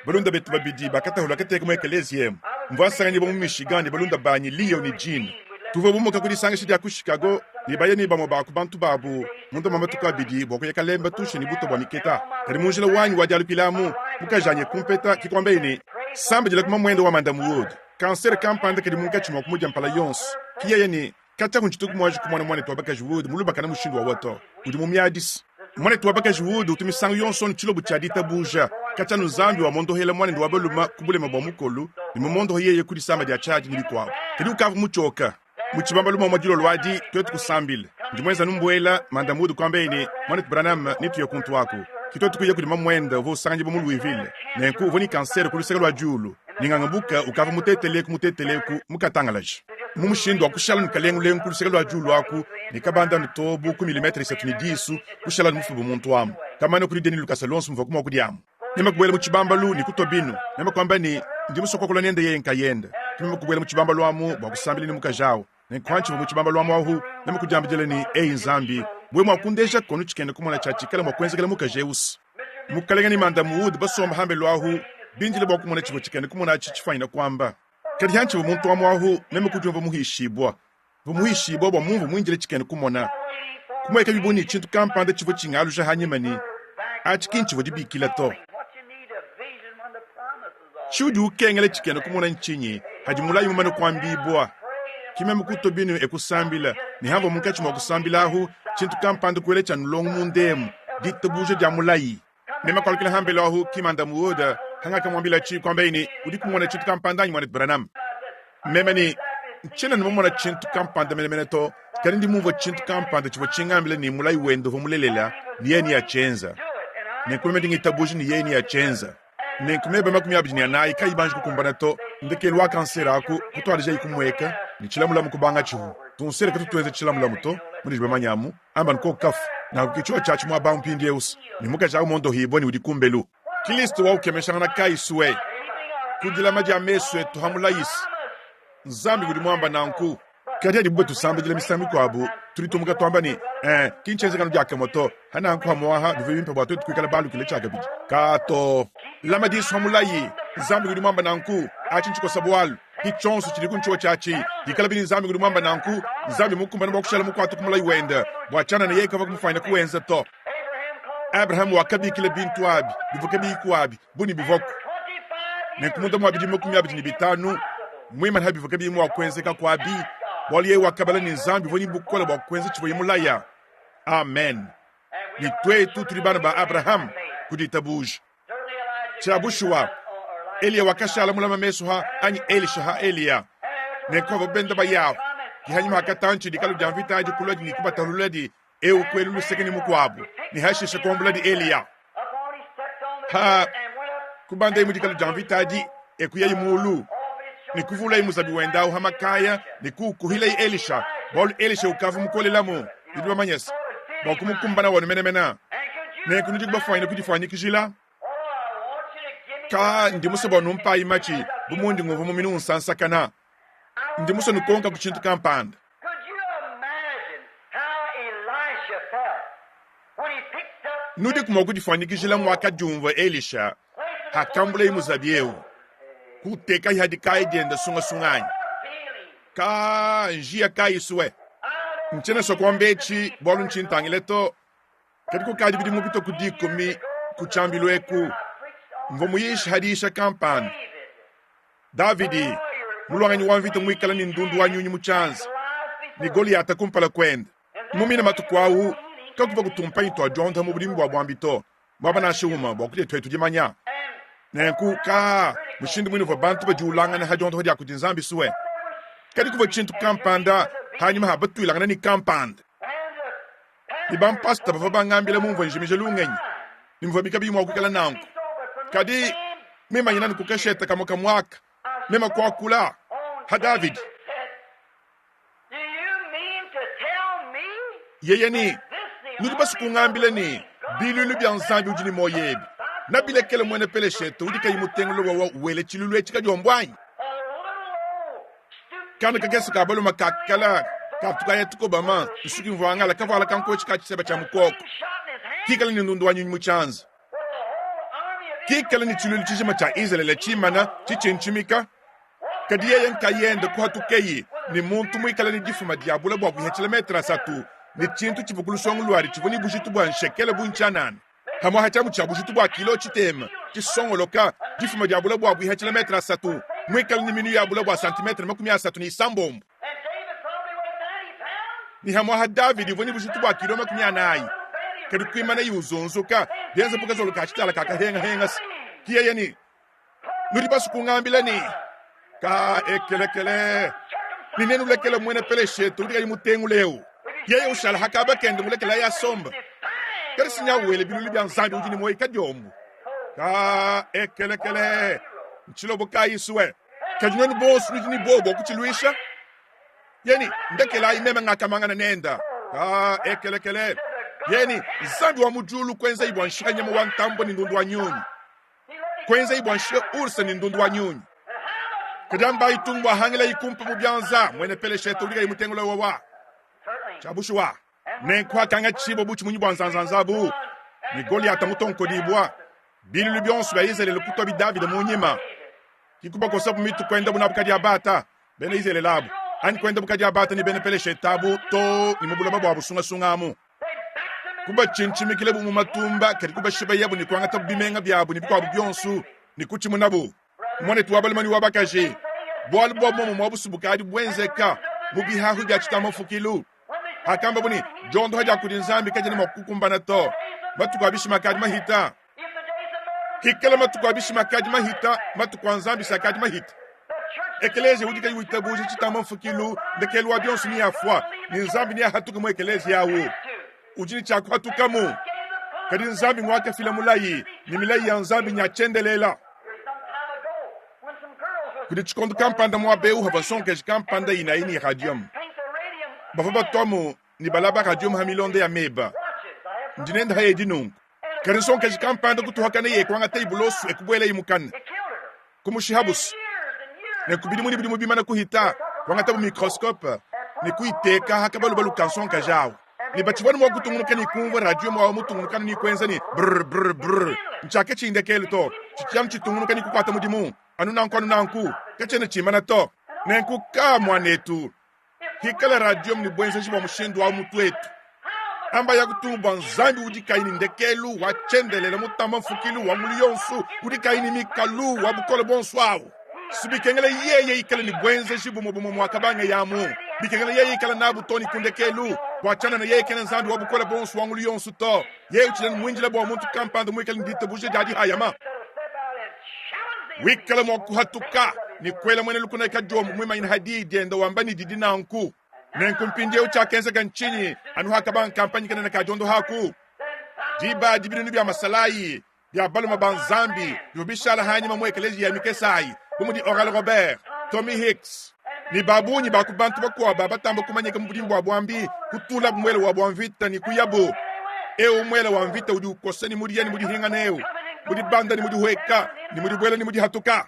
balunda betu babidi bakata hula kate kuma ekeleziem mvasa ni bamu Michigan balunda banyi liyo ni jin tuvo bumu kakudi sanga shidi aku Chicago ni baye ni bamu baku bantu babu mundo mama tuka bidi boko ya kalemba tushe ni buto bwa miketa kadi munjila wanyi wajalu pilamu muka janye kumpeta kikwambe ini samba jila kuma mwendo wa mandamu wood kanser kampanda kadi munka chuma kumuja mpala yons kia yani kata kunchituku mwaji kumwana mwane tuwabake juhud mulu bakana mushindu wa wato udi mumiadis mwane tuwabaka juhudu tumisangu yonson chilo buchadita buja kacha nuzambi wa mondo hela mwane nduwabeluma kubule mabomukolu ni mondo yeye kudi samba dia chaji nilitwao kedi ukavu muchoka muchibamba luma mwajilo lwadi twetu kusambile njumweza numbuela mandamudu kwambe ini mwane tubranam nitu ya kuntu wako kitotu kuya kudi mamwenda uvo sanji bomulu wivile nenku uvo ni kansere kulu sega lwa julu ningangabuka ukavu muteteleku mukatangalaji mumushindu wakushala nikalengu lengu kulu sega lwa julu wako nikabanda ntobu ku milimetri setuni disu kushala nufubu muntu wamu kamane kuli deni lukasa lonsu mva kuma kudiamu nema kubwela muchibamba lu ni kutobinu nema kwamba ni ndi musoko kula nende ye nkayenda nema kubwela muchibamba lwamu bakusambili ni mukajao nenkwanchi muchibamba lwamu ahu nema kujambijele ni nzambi bwe mwakundesha konu chikende kumona chachikala mwakwenzekele mukajeus mukalenga ni manda muudi basomba hambe lwahu binjile bakumona chibo chikende kumona chichifanyina kwamba kadi hanchi muntu wamu ahu nema kujumva muhishibwa bumuhishibwa bwa mumvu mwinjile chikende kumona kumweka bibuni chintu kampanda chivo chingalu jahanyemani achikinchi vodi bikila to chudu ukengele chikende kumona nchinyi hajimulayi mumano kwambibwa kime mukuto binu ekusambila ni havo munkachi mwakusambila ahu chintu kampanda kwele chanulongu mundemu ditabuja jamulayi mema kwalukila hambela ahu kimanda muoda hangaka mwambila chi kwamba ini udikumona chintu kampanda nyi mwanet branam memeni nchena nimomona chintu kampanda melemene to kani ndi muvo chintu kampanda chivo chingambile ni mulayi wendo vomulelela ni yeni ya chenza nenkulime dingi tabuji ni yeni ya chenza nenkume bema kumyabijini anayi kai banji kukumbana to ndeke lwa kansera aku kuto alija ikumweka ni chilamula mukubanga chivu tunsere katu tuenze chilamula muto muni bema nyamu amba nko kafu na kukichua chachi mwa ba mpindieus ni muka jagu mondo hibo ni udikumbelu kilisto wa ukemeshana kai suwe kudila maji ameso etu hamulayisi nzambi gudi mwamba nanku kati ya dibuwe tusamba jile misami kwa abu tulitumuka tuamba ni kinchenze kanu jake moto hana anku hamuaha vivimpe bwatu tukwikala balu kile chaka biji kato lama disu hamulayi nzambi gudi mwamba nanku achinchiko sabualu hichonsu chiliku nchuwa chachi hikala bini nzambi gudi mwamba nanku nzambi mukumba na mwakushala mkwatu kumulayi wenda bwachana na yeka wakumufanya kuwenza to Abraham wakabi kile bintu abi bivuke biku abi buni bivoku nenkumunda mwabidi mokumi abidi ni bitanu mwima habi bivuke bimu wakwenzeka kwa abi wali ye wakabala ni nzambi voni bukola wakwenze chivo yimulaya amen ni twetu tulibana ba Abraham kuditabuji chabushwa Elia wakashala mulama mesuha ani Elisha ha Elia nenko benda ba yaw kihanyima hakatanchi dikalu jamvita aji kulodi ni kuba taruledi eu kwelu sekeni mukwabu ni hashi shekombula di Elia ha kubanda imu dikalu jamvita aji ekuya imulu ni kuvula imuzabi wendao hamakaya ni kuhila Elisha bolu Elisha ukavu mukole lamu idwa manyes bakumukumbana wonu menemena ne kunujigba fanya kudifanya kijila ka ndimuso bonu mpa imachi bumundi ngovu muminu unsansakana ndimuso nukonka kuchintu kampanda nudi kuma kudifanya kijila mwaka jumva Elisha hakambula imuzabieu kuteka yadika idenda sunga ka njia ka iswe nchene sokwambechi bolu nchintangileto kadiko kadi bidi mupito kudikomi kuchambilweku mvomuyish hadisha kampan Davidi mulwanganyi wamvito mwikala ni ndundu wanyunyi muchanzi ni Goliata kumpala kwenda mumina matukwahu kakuva kutumpa into ajonta mubudi mbwa bwambito mwaba na shuma bwakute twetu jimanya nenku ka mushindi mwinu vabantu bajulanga na hajonta hodi akutinzambi suwe kadi kuva chintu kampanda hanyuma habatu ilanga ni kampanda ibam pasta bava ngambile mumvo njimije lungenyi nimvo bikabi mwa kukala nanku kadi mema yinani kukasheta kamoka mwaka mema kwa kula ha David yeye ni nudibasi kungambile ni bilulu bya nzambi ujini moyebi na bile kele mwene pele sheto udika yimutenglo wa wele chilulu echika jombwanyi kana kagesa kabalo makakala kaptukaya tukobama isuki mvangala kavala kanko chika chiseba cha mukoko kikala ni ndundu wanyu muchanza kikala ni chilulu chijima cha Israel chimana chichenchimika kadiye yankayende kuhatukeyi ni muntu mwikala ni jifuma diabula bwa kuhechilemetra satu ni chintu chivukulusongu lwari chivuni bushitu bwa nshekele bunchanan hamwa hachamu cha bushitu bwa kilo chitema chisongoloka jifuma diabula bwa kuhechilemetra satu mwikala ni minu yabula bwa santimetre makumi asatu ni sambombo ni hamwa ha David vuni bushitu bwa kilo makumi anayi kadi kuimana yuzonzoka denze buka zoluka chitala kakahenga kiye yani nuribasu kungambila ni ka ekelekele ni nenu lekele mwene pele shetu ndika yimutengu leo yeye ushala hakaba kende mulekela ya somba kari sinya wele bilulu bya nzambi ujini moyi kadyomu ka ekelekele nchilo boka yiswe kajinoni bosu ujini bobo kuchilwisha yani ndekela imeme ngakamanga nenda ka ekelekele yani nzambi wa mujulu kwenza ibwanshika nyama wa ntambo ni ndundu wa nyunyi kwenza ibwanshika ursa ni ndundu wa nyunyi kadamba itungwa hangela ikumpa mubyanza mwene pele shetu ndika yimutengulo wawa chabushwa nenkwa kanga chibo buchi munyi bwanzanzanzabu ni Goliata mutonko dibwa bilulu byonsu bya Israel lukuto bi David munyima kikuba ko sabu mitu kwenda bunabukadi abata bene Israel labu ani kwenda bukadi abata ni bene pele shetabu to ni mubula babu abusunga sungamu kuba chinchimikile bu mumatumba kati kuba shiba yabu ni kwanga tabu bimenga byabu ni bikwa byonsu ni kuchi munabu mwone tuwabalimani wabakaje bwali bwa momo mwabusubukadi bwenzeka mubihahu bya chitamo fukilu hakamba buni jondo haja kudinzambi kaje ni makukumbana to matukabishi makadi mahita kikela matukabishi makadi mahita matukwanzambi sakadi mahita ekeleze udika yuitabuji chitamo fukilu ndekelwa byonsu ni afwa ni nzambi ni hatuke mu ekeleze yawo ujini chako hatukamu kadi nzambi mwaka filamulayi ni milayi ya nzambi nyachendelela kudi chikondo kampanda mwa beu havanson kampanda inaini radium bafaba tomu ni balaba radium hamilonde ya meba ndinenda haye dinungu karinson kampanda kutuhakana ye kwanga teibulosu ekubwela imukan kumushihabus ne kubidi muni bidi mubimana kuhita wangata mu microscope ne kuiteka hakabalu balu kanson kajao ni bachibona mo kutunguluka ni kumva radio mo mutunguluka ni kwenza ni brr brr brr nchake chinde kelto chicham chitunguluka ni kukwata mudimu anu nanku kachene chimana to ne kukamwa netu hikala radio ni bwenza chibo mushindu wa mutu wetu amba ya kutumba nzambi udikaini ndekelu wa chendelele mutamba mfukilu wa muliyonsu udikaini mikalu wa bukole bonswawu subikengele yeye ikala ni bwenze shibu mubumu mwakabanga yamu bikengele yeye ikala nabu toni kundekelu wachana na yeye kena nzambi wa bukole bonswa muliyonsu to yeye uchilani mwinjile bo muntu kampanda mwikala ndita buje jadi hayama wikala mwakuhatuka ni kwela mwene lukuna ikajomu mwima ina hadidi enda wambani didi na nku nenkumpindia uchakenza ganchini anu hakabanga kampanyi kana na kajondo haku diba dibinu bya masalayi bya balu mabanzambi yobishala hanyuma mwekeleji ya mikesai bumudi Oral Robert Tommy Hicks ni babunyi bakubantu bakwa babatambo kumanyika mubudimbo wa bwambi kutula bumwele wa bwamvita ni kuyabo umwele wa mvita udi ukosani mudi yani mudi hinga neu mudi banda ni mudi hueka ni mudi bwele ni mudi hatuka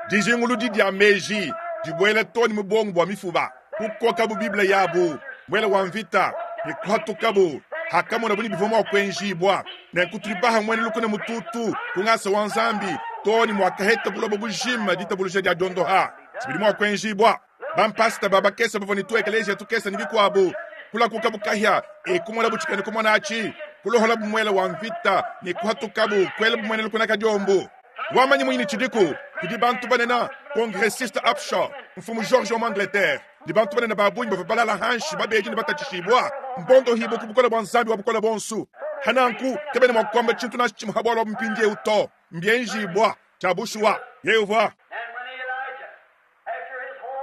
dijingulu didi ya meji dibwele to ni mubongo wa mifuba kukoka bu Biblia yabo mwele wa mvita ni kuhatuka bu hakamu na buni bivoma kwenjibwa na kutribaha mwene lukuna mututu kungasa wanzambi toni mwakaheta bulobo bujima dita bulusha dia dondo ha sibili mwa kwenjibwa bampasta baba kesa bavoni tu ekeleja tukesa ni bikwabo kula kukabukahya kumwala buchikani kumwana achi kulohola bumwele wa mvita ni kuhatuka bu kwele bumwene lukuna kajombo wamanyi mwini chidiko kudi bantu banena congressiste Upshaw mfumu George wa Angleterre di bantu banena babunyi bavabala la hanshi babeji ni batachishibwa mbondo hibo kubukola bwanzambi wabukola bonsu hananku kebene mwakwamba chintu na chimhabwala mpindie uto mbyenjibwa chabushwa yehova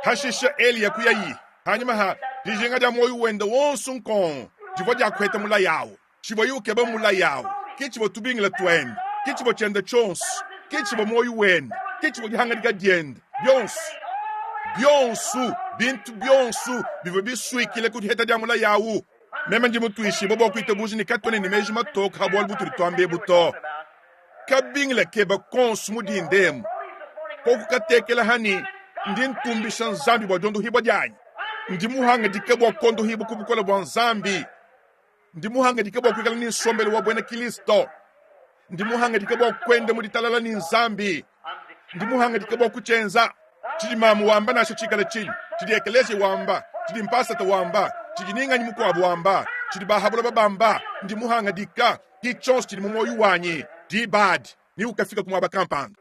hashisha Elia kuyayi hanyuma ha dijinga dia moyo wende wonsu nkon jivo dia kweta mula yawo chibo yuke ba mula yawo kichibo tubingla twen kichibo chende chons kichibo moyo wende kichibo dihanga diga diend bionsu bintu bionsu bivo bisui kile kudheta dia mula yawo mema njimu tuishi bobo kuite buji ni katone ni meji matok habol buturi tuambe buto kabingle keba kons mudi ndem koku katekela hani ndin tumbisha nzambi bwa jondo hibo janyi ndimu hanga dikebwa kondo hibo kubukola bwa nzambi ndimu hanga dikebwa kwikala ni sombele wa bwena Kristo ndimu hanga dikebwa kwende mudi talala ni nzambi ndimu hanga dikebwa kuchenza chidi mamu wamba nasho chikala chini chidi ekelesi wamba chidi mpasata wamba chidi ninga nyimuko wamba chidi bahabula babamba ndimu hanga dika kichons chidi mumoyu wanyi di bad ni ukafika kumwaba kampanga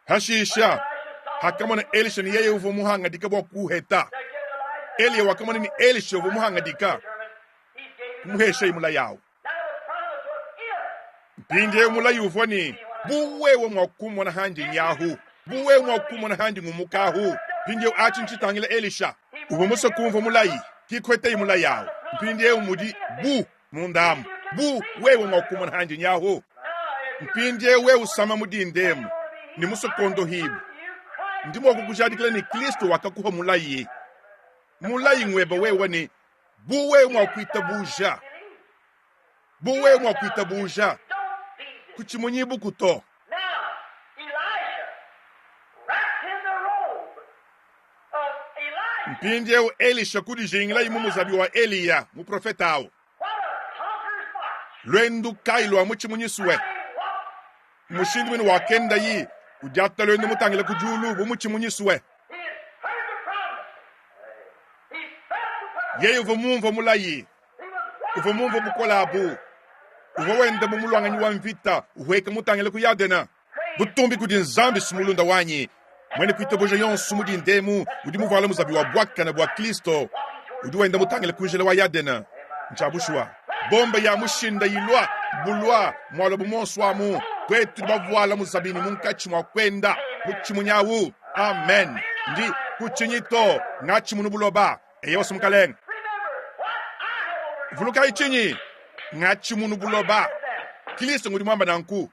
hashisha hakamana Elisha ni yeye uvo muhanga dika bwa kuheta Elia wakamana ni Elisha uvo muhanga dika kumuhesha imula yao mpinde umula yuvo ni buwewe mwakumwa na hanji nyahu buwewe mwakumwa na hanji ngumukahu pinde achi nchitangile Elisha uvo musa kumva mulayi kikweta imula yao mpinde umudi bu mundamu bu wewe mwakumwa na hanji nyahu mpinde wewe usama mudi ndemu ni musa kondo hibu ndimo wakukujadikila ni Kristo wakakuha mulayi ngweba wewe ni buwe mwakuita buja kuchimunyibu kuto mpindye Elisha kudi jingila imu muzabi wa Eliya muprofeta awo lwendu kailo wa muchimunyisuwe mushindi wini wakenda yi ujata lwendu mutangile kujulu bumuchimunyisuwe yeye uvumumva mulayi uvumumva bukolabu uvowenda bumulwanganyi wa mvita uhweka mutangile kuyadena butumbi kudi nzambi sumulunda wanyi mwene kuita boja yonsu mudi ndemu udi muvala muzabi wa bwaka na bwa Kristo udi wenda mutangile kujele wa yadena nchabushwa bomba ya mushinda yilwa bulwa mwalo bumonswamu kwetu bavuala muzabini munkachi mwakwenda muchimunyawu amen ndi kuchinyito ngachi munubuloba eyosu mkaleng vuluka ichinyi ngachi munubuloba Kristo ngudi mwamba nanku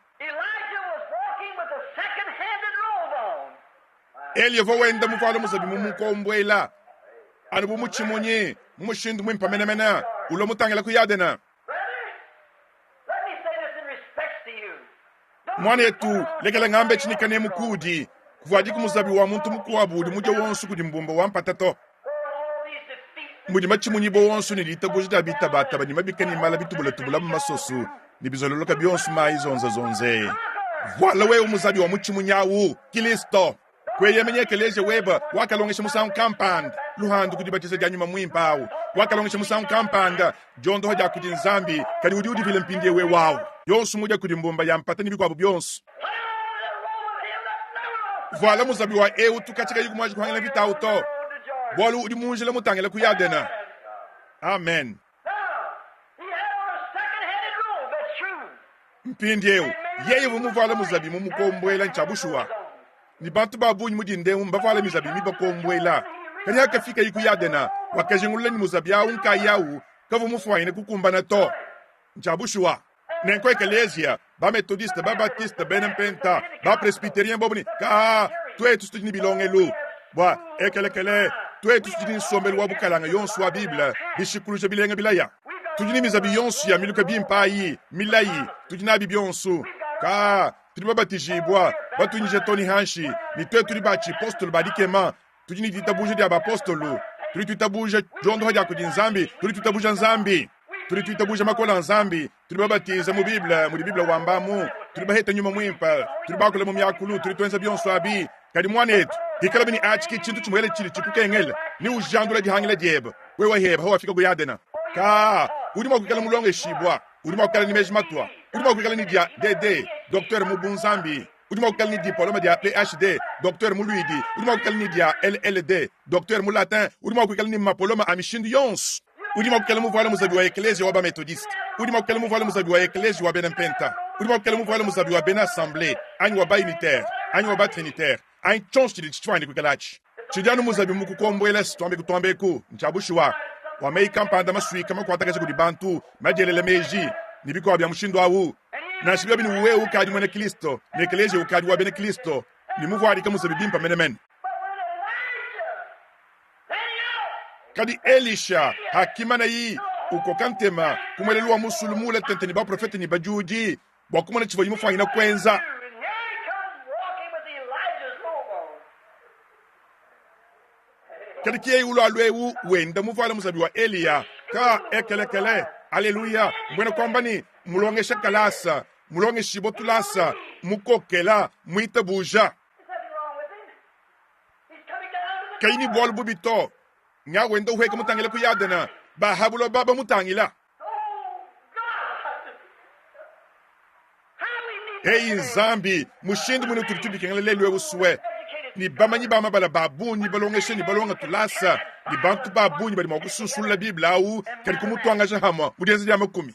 Elia vowenda muvala muzabi mumukombwela anu bumuchimunyi mumushindu mwimpamenemena ulo mutangela kuyadena mwanetu lekela ngambe chinikane mukudi kuvaji kumuzabi wa muntu mukuwabudi muje wonsu kudi mbumba wampatato mudi machimunyibo wonsu ni litabujida bitabata banyuma bikani mala bitubula masosu ni bizololoka byonsu mai zonze voila we umuzabi wa muchimunyawu Kristo kweye menyekeleze weba wakalongesha musangu kampanda luhandu kudibatiza janyuma mwimpawu wakalongesha musangu kampanda jondo hoja kudi nzambi kani udi vile mpindie we wawu yonsu muja kudi mbumba yampata ni bikwabu byonsu voila muzabi wa tukachika yuku mwaji kuhangela vitauto bolu udi munjile mutangela kuyadena amen mpindie yeye vumuvala muzabi mumukombwela nchabushua ni bantu babunyi mudinde mbavala mizabi mibakombwela kani akafika yiku yadena wakajingulula ni muzabi ya unka yawu kavu mufuwaine kukumbana to nchabushua nenko ekelezia ba metodiste ba batiste benempenta ba presbyterien bobuni ka twetu studini bilongelu bwa ekelekele twetu studini sombelu wabukalanga yonsu wa biblia bishikuluje bilenge bilaya tujini mizabi yonsu ya miluka bimpayi milayi tujina bibionsu ka turi babatijibwa batunyije toni hanshi ni twe turi bachi apostolo badikema tujini ditabuje dia apostolo turi tutabuje jondo haja kudinzambi turi tutabuje nzambi turi tutabuje makola nzambi turi babatiza mu biblia wambamu turi baheta nyuma mwimpa turi bakole mu myakulu turi twenza bionso abi kadi mwanetu hikala bini achiki chintu chumwele chili chipukengela ni ujandula dihangela dieba wewa heba hawa fika guyadena ka udima kukala mulonge shibwa udima kukala ni mejmatwa udima kukala ni dia dede docteur mubunzambi udima kukala ni diplôme dia PhD docteur muluidi udima kukala ni dia LLD docteur mulatin udima kukala ni mapoloma amishindu yons udima kukala muvala muzabi wa ecclesia wa ba methodiste udima kukala muvala muzabi wa ecclesia wa benempenta udima kukala muvala muzabi wa ben assemblée ani wa ba unitaire ani wa ba trinitaire ani chonchi di chitwani kukalachi chijanu muzabi mukukombwela sitombe kutombeku nchabushwa wamei kampanda maswika makwatakaje kudi bantu majelele meji nibiko abya mushindo awu na shibya bini uwe ukadi mwene Kristo nekeleje ukadi wa bene Kristo ni mukwadi kamusabi bimpa menemen kadi Elisha hakimana yi uko kantema kumwelelwa musulumule tenteni ba profeti ni bajuji wakumana chivo yimufa ina kwenza kadi kiye ulo alwewu wenda muvala musabi wa Elia ka ekelekele haleluya mbwena kwamba ni mulongesha kalasa mulonge shibotulasa mukokela muitabuja kaini bol bubito nya wenda uheka mutangela kuyadana ba habulo baba mutangila hey nzambi mushindi munu turitubi kengele lelwe uswe ni bamanyi bama bala babunyi balongeshe ni balonga tulasa ni bantu babunyi bali makususula biblia au kali kumutwanga jahama mudenzi ya makumi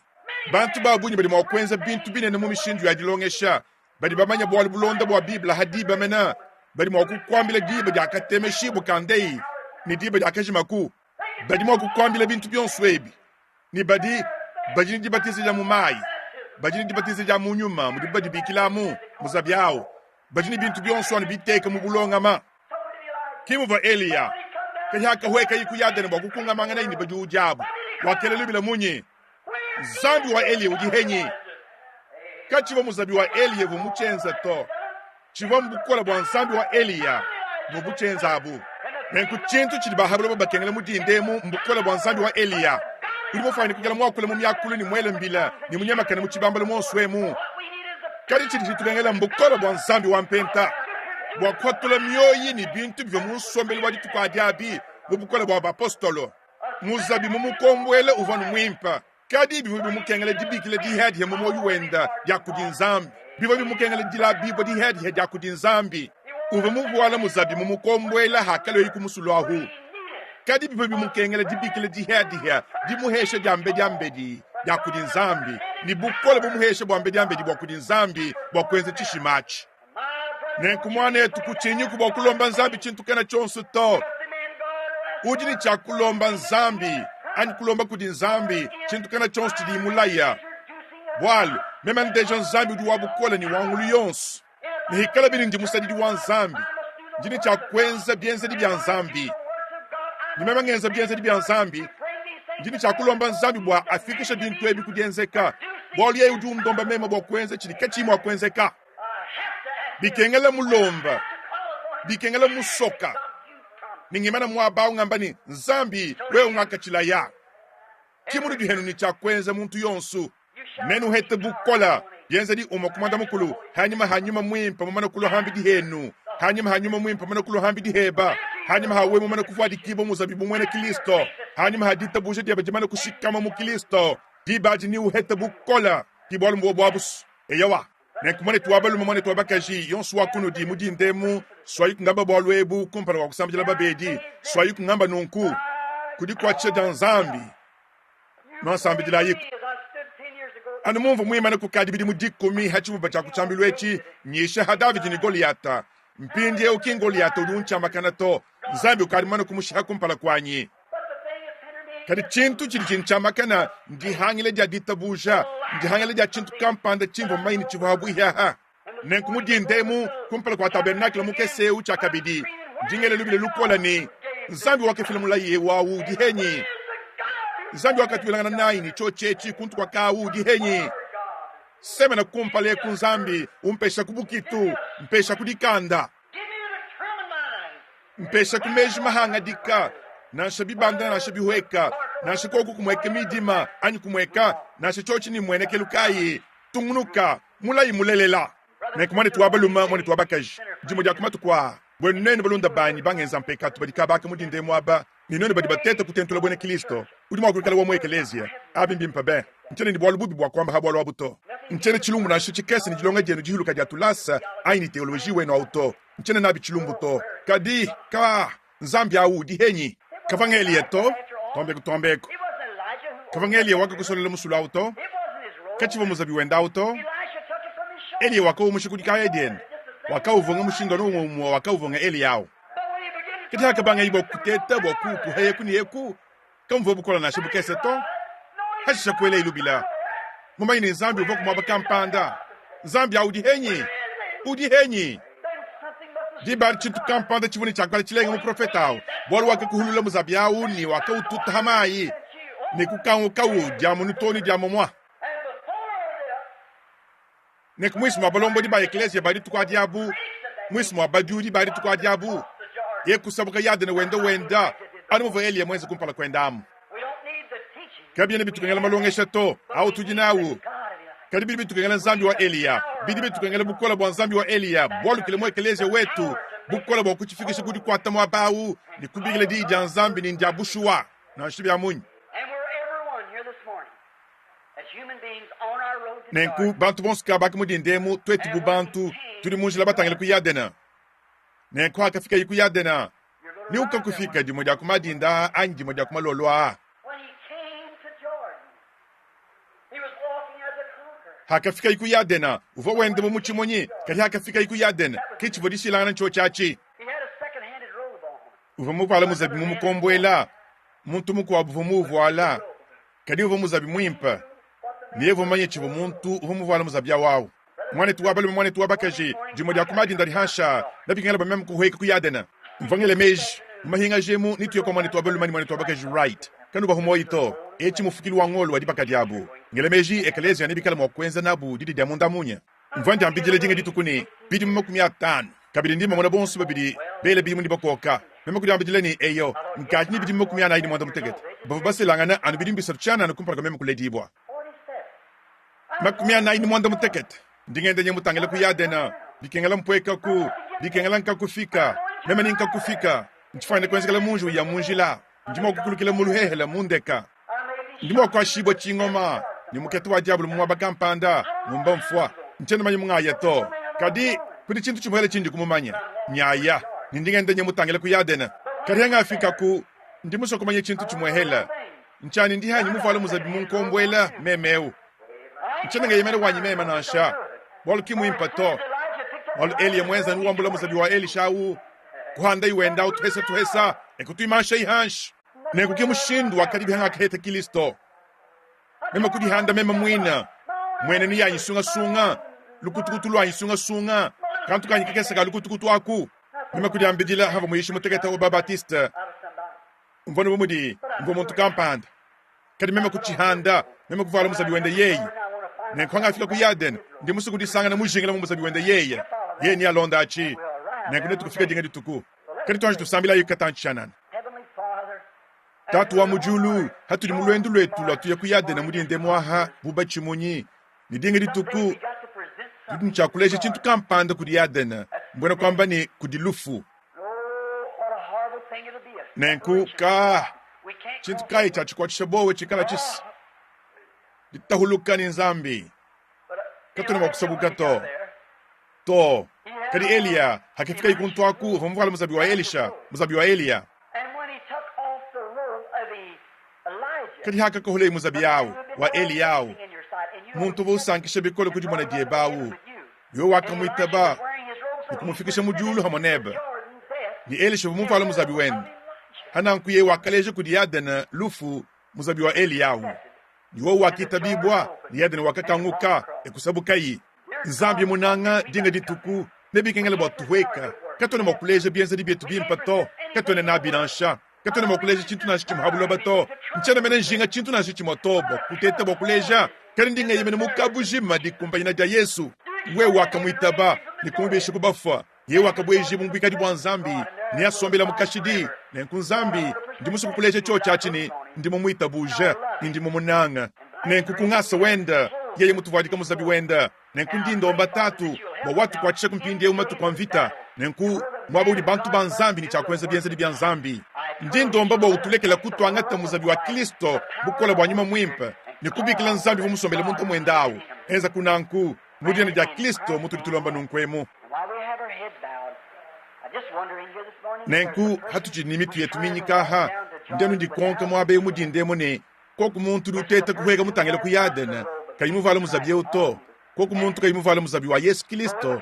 bantu babunyi bali makwenza bintu binene mu mishindu ya dilongesha bali bamanya bwali bulonda bwa biblia hadiba mena bali makukwambile diba ja kateme shibu kandei ni diba ja kajimaku bali makukwambile bintu byonswebi ni badi bajini dibatize ja mumai bajini dibatize ja munyuma mudibadi bikilamu muzabyao bajini bintu byonso ni biteka mu bulonga ma kimuva Elia kanyaka hweka yiku yadene bwa kukunga mangana ini baju jabu wakelele bila munyi zambi wa Elia ujihenyi kachiwa muzabi wa Elia vumuchenza to chiwa mbukola bwa zambi wa Elia vubuchenza abu menku chintu chiliba hablo bakengele mudindemu mbukola bwa zambi wa Elia ulimo fani kugala mwakule mu myakulu ni mwele mbila ni munyama kana muchibambalo monswemu kari chiri tulengela mbukola bwa nzambi wa mpenta bwa kwatula myoyi ni bintu byo musombeli wadi tukadiabi bukola bwa apostolo muzabi mumukombwele uvanu mwimpa kadi bibu mukengele dibikile di head he mumoyu wenda yakudinzambi bibu mukengele dilabi di head he yakudinzambi uvamu wala muzabi mumukombwele hakalo yikumusulaho kadi bibu mukengele dibikile di head he di muhesha jambe di yakudinzambi ni bukola bumuhesha bwa mbejambe di bwakudinzambi bwakwenze chishimachi nenkumwane tukuchinyi kubwa kulomba nzambi chintu kana chonsu to ujini cha kulomba nzambi ani kulomba kudinzambi chintu kana chonsu chidi mulaya bwalu mema ndejo nzambi duwa bukola ni wangulu yonsu ni hikala bini ndi musadidi wa nzambi jini cha kwenza bienze di bya nzambi ni mema ngenza bienze di bya nzambi jini cha kulomba nzambi bwa afikisha bintu ebi kudenzeka bolu ye udum domba mema bokwenze chili kachimo akwenze ka bikengela mulomba bikengela musoka ningimana mwaba ungambani nzambi we ungakachila ya kimuru duhenu ni chakwenze muntu yonsu menu hete bukola yenze di umakumanda mukulu hanyuma mwimpa mumana kulo hambi di henu hanyuma mwimpa mumana kulo hambi di heba hanyuma hawe mumana kufadi kibo muzabibu mwene Kristo hanyuma hadita buje di abajimana kushikama mu Kristo di baji ni uhete bukola kibolu mbo abus eyawa nekumane tuwabalu mumane tuwabakaji yonsu wakunu di mudi ndemu soyi kungamba bolu ebu kumpara kwa kusambijala babedi soyi kungamba nunku kudi kwa che danzambi nonsambijala yiku anu mumvu mwimana kukadibidi mudikumi hachimu bacha kuchambilu echi nyesha hadavidi ni Goliata mpindi uki Goliata uduncha makanato zambi ukarimana kumushiha kumpala kwanyi kadi chintu chiri chincha makana ndihangile dia ditabuja ndihangile dia chintu kampanda chimvo maini chivabu ihaha nenkumudi ndemu kumpala kwa tabernakila mukese ucha kabidi ndingele lubile lukola ni zambi wake filamula ye wawu dihenyi zambi wakati wilangana naini chochechi kuntu kwa kawu dihenyi seme na kumpale kunzambi umpesha kubukitu mpesha kudikanda mpesha kumeji mahanga dika nasha bibanda nasha bihueka nasha koku kumweke midima anyi kumweka nasha chochi ni mweneke lukayi tungnuka mulayi mulelela nekumane tuwabaluma mwene tuwabakaji jimo dia kumatu kwa bwenene balunda bani bangenza mpeka tubadika baka mudinde mwaba ninone badi batete kutentula bwene Kristo udima wakulikala wa mwekelesia abimbi mpabe nchene ni bwalu bubi bwakwamba habwalu wabuto nchene chilumbu na shichikese ni jilonga jenu jihuluka dia tulasa aini teoloji weno auto nchene nabi chilumbu to kadi ka nzambi au dihenyi kavangeli eto tombeko kavangeli waka kusolele musulu auto kachivo muzabi wenda auto eli waka umushikudika edien waka uvonga mushinga no waka uvonga eli yao kiti haka banga ibo kuteta boku kuheku ni eku kamvo bukola na shibukese to hashisha kwele ilubila mama ini nzambi uvoku mwaba kampanda nzambi au udihenyi dibar chitu kampanda chivuni chakbali chilenga mu profetao bolu waka kuhulula muzabi au ni waka ututa hamayi ni kukangu kawu diamu nutoni diamu mwa nek mwismu abalombo di ba eklesia bari tukwa diabu mwismu abadu di bari tukwa diabu ye kusabuka yadene wenda anu mvo elia mwenze kumpala kwendamu kabiyene bitukengela malongesha to au tujinawu kadi bitukengela nzambi wa Elia bidi bitukengela bukola bwa nzambi wa Elia bolu kile eklesia wetu bukola bwa kuchifikisha kudi kwata mwa bawu ni kubigile di nzambi ni ndiabushwa na shibi amunyi nenku bantu bonska bakimudi ndemu twetu bubantu turi munjila batangela kuyadena nenku hakafika yikuyadena ni ukakufika di moja kumadinda anji moja kumalolwa hakafika yikuyadena uvo wende mu muchimonyi kali hakafika yikuyadena kichi vodisi lana chochachi uvo mupala muzabi mu mukombwela muntu mukwa buvo muvala kadi uvo muzabi mwimpa niyevo manye chivo muntu uvo muvala muzabi yawo mwane tuwabakaji jimo dia kumadinda rihasha nabingela bamem kuheka kuyadena mvangele meji mahinga jemu nituye kwa mwane tuwabakaji right kanu bahumoito echi mufukili wa ngolo wadibaka diabu ngele meji eklesia nibikala mwakwenza nabu didi dia munda munya mvandi ambijele jinga ditukuni bidi mmakumia tano kabili ndima mwana bonsu babidi bele bidi mundi bakoka mmakudi ambijele ni eyo mkaji bidi mmakumia na idi mwanda mutegete bafu basi langana anu bidi mbisarchana na kumpara kamema kuledi ibwa makumia na idi mwanda mutegete ndingende nye mutangele kuyadena bikengela mpweka ku bikengela nkakufika mema ninkakufika nchifane kwenzekala munju ya munjila ndimo kukulukile muluhehela mundeka ndimo kwa shibo chingoma ni muketu wa diablo mwaba kampanda mumba mfwa nchene manyi mungaya to kadi kudi chintu chumuhele chindi kumumanya nyaya ndingende nye mutangele kuyadena kadi hanga afika ku ndimo soko manye chintu chumuhela nchani ndihanyi mufala muzabi munkombwela memeu nchene nga yemele wanyi mema na sha bolu kimu impato bolu Elia mwenza nuwambula muzabi wa Elishawu kuhanda iwenda tuhesa ekutuimasha ihanshi nego kimushindu wakadi bihanga kahete Kristo mema kudi handa mema mwene ni yanyisunga lukutukutu lwa yisunga kantu kanyikekesa ga lukutukutu aku mema kudi ambijila hava muyishi mutegeta wa Baptiste mvono bumudi ngo muntu kampanda kadi mema kuchihanda mema kuvala musabi wende yeyi nenku hangafika ku Yaden ndi musuku disangana mujingila mumuzabi wenda yeya ye ni alonda achi nenku netu kufika dinga dituku kati tuanji tusambila yu katanchi tatu wa mujulu hatu di mulwendu lwetu latu ya ku Yaden na mudi ndemu aha buba chimunyi ni dinga dituku tutu nchakuleje chintu kampanda kudi Yaden mbwena kwamba ni kudi lufu nenku ka chintu kai chachukwa chishabowe chikala chisi ditahuluka ni nzambi kato ni makusabuka to kadi Elia hakifika ikuntu aku humvala muzabi wa Elisha muzabi wa Elia kadi haka kohule muzabi yao wa Eliyahu muntu busankisha bikolo kudi mwana diebawu yo waka muitaba nikumufikisha mujulu hamoneba ni Elisha humvala muzabi wenu hanankuye wakaleje kudi Yaden lufu muzabi wa Eliyahu niwo wakitabibwa ni Yaden wakakanguka ekusabukayi nzambi munanga dinga dituku nebikengele botuweka katone mokuleje bienza di bietu bimpato katone na binansha katone mokuleje chintu na shikim habulo bato nchana mena njinga chintu na shikim otobo kuteta bokuleja karindinga yemene mukabujima di kumpanyina ja Yesu we wakamuitaba ni kumubeshe kubafa ye wakabweje mumbika di bwanzambi ni asombela mukashidi nenku nzambi ndi musuku kuleje cho chachini ndi mumuitabuja ndi mumunanga nenku kungasa wenda yeye mutuvadika muzabi wenda nenku ndi ndomba tatu wa watu kwa chisha kumpindi umatu kwa mvita nenku mwaba uli bantu banzambi ni chakwenza bienza di bianzambi ndi ndomba bo utulekela kutu angata muzabi wa Kristo bukola bwa nyuma mwimpa ni kubikila nzambi vumusombele muntu mwendawu enza kunanku mudiyana dia Kristo mutu litulomba nunkwemu nenku hatuchinimi tuyetu minyikaha ndenu ndikonka mwabe mudindemo ne koku muntu luteta kuhwega mutangela ku Yaden kayimuvala muzabi yeuto koku muntu kayimuvala muzabi wa Yesu Kristo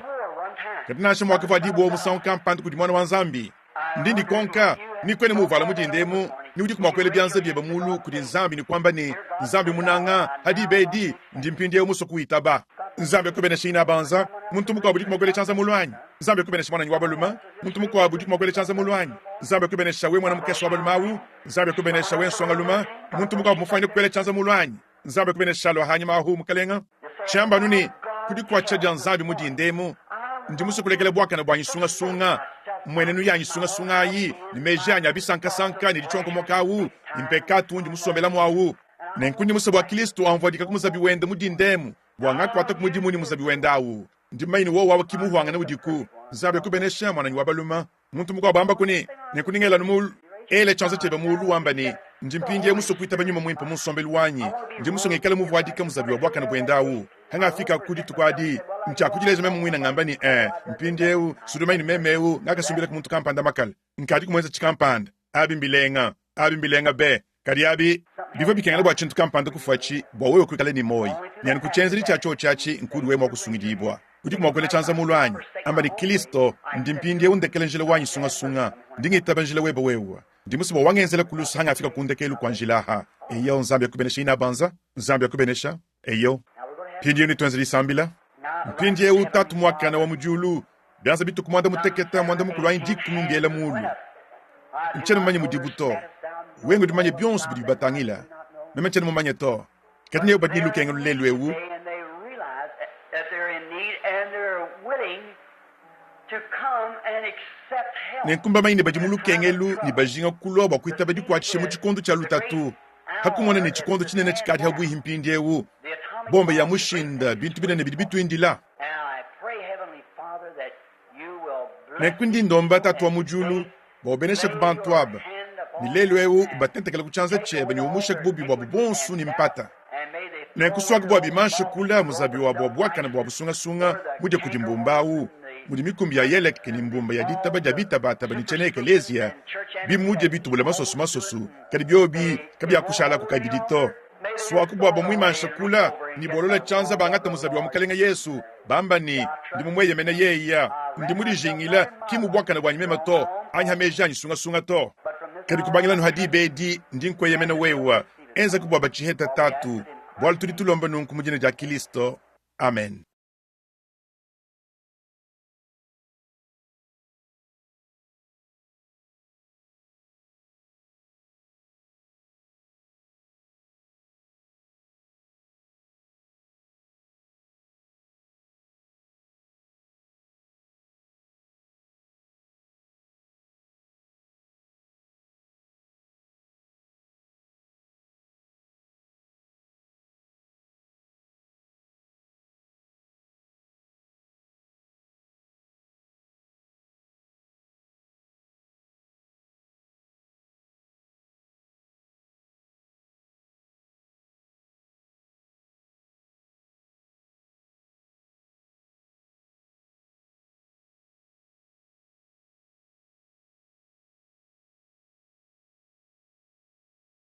katinasha mwaka vadibu wa musao kampanda kudi mwana wa nzambi ndindi konka ni kwene muvala mudindemo ni udi kumakwele byanza bieba mulu kudi nzambi ni kwamba ni nzambi munanga hadi bedi ndi mpindi ya muso kuitaba nzambi kubena shina banza muntu mukwa budi kumakwele chanza mulwanyi nzambi kubena shimwana nywa baluma muntu mukwa budi kumakwele chanza mulwanyi nzambi kubena shawe mwana mukeswa balumawu nzambi kubena shawe nsonga luma muntu mukwa mufanye kukwele chanza mulwanyi nzambi kubena shalo hanyuma hu mukalenga chamba nuni kudi kwa chaja nzambi mudindemo ndi muso kulekele bwaka na bwanyi sunga mwene nu yanyi sunga ayi ni mejanya bisanka ni dichonko mokawu impekatu ndi musombela mwawu nenkundi muso bwa Kristo anvodika kumuzabi wende mudindemu bwanga kwata kumudimu ni muzabi wendawu ndi maini wo wawa kimuhwanga na udiku nzabe kubenesha mwana ni wabaluma muntu mukwa bamba kuni nekuningela numul ele chanza tebe mulu wamba ni ndi mpinge muso kuitaba nyuma mwimpa musombeli wanyi ndi muso ngekala muvwadika muzabi wabwaka na bwendawu hanga afika kudi tukwadi ncha kujileza memu mwina ngamba ni mpindeu sudumaini memeu ngaka sumbila kumuntu kampanda makala nkadi kumwenza chikampanda abimbilenga be kadi abi bivo bikengala bwa chintu kampanda kufachi bwa wewe kwikale ni moyi nyani kuchenzeri chacho chachi nkudi wema kusungidibwa kuti kumakwele chanza mulwanyi amba ni Kristo ndi mpindeu ndekele njile wanyi sunga ndingitaba njile weba wewa ndi musibo wangenzela kulusu hanga afika kundekelu kwa njilaha eyo nzambi yakubenesha inabanza nzambi yakubenesha eyo pindi ni twenzi sambila mpindi utatu mwakana wa mujulu byanza bitu kumanda muteketa mwanda mukulwa indiku mungela mulu nchene manye mudibuto wengu dimanye byonsu bidi batangila meme nchene manye to katne ubadni lukengelo lelwewu nenkumba maine badi mulukengelu ni bajinga kuloba kuitaba di kwachishe mu chikondo cha lutatu hakumona ni chikondo chinene chikati habu himpindi ewu bomba ya mushinda bintu binene bidi bitwindila nekundi ndomba tatu wa mujulu bobenesha kubantu aba nilelo ewu batentekela kuchanza cheba ni umusha kububi wa bubonsu ni mpata nekuswaga bwa bimansha kula muzabi wa bwaka na bwa busunga muje kujimbumbawu mudi mikumbi ya yelek ni mbumba ya ditaba jabita bata bani chene ekelezia bimuje bitubula masosu kadi byobi kabi akushala ku kabidito swaku bwa bomwima shakula ni bolola chanza bangata muzabi wa mukalenga Yesu bamba ni ndi mumweye mena yeya ndi muri jingila kimu bwaka na bwanyime to anya mejanyi sunga to kadi kubangila no hadi bedi ndi nkweye mena wewa enza kubwa bachiheta tatu bwal tulitulomba nunku mujine ja Kristo amen.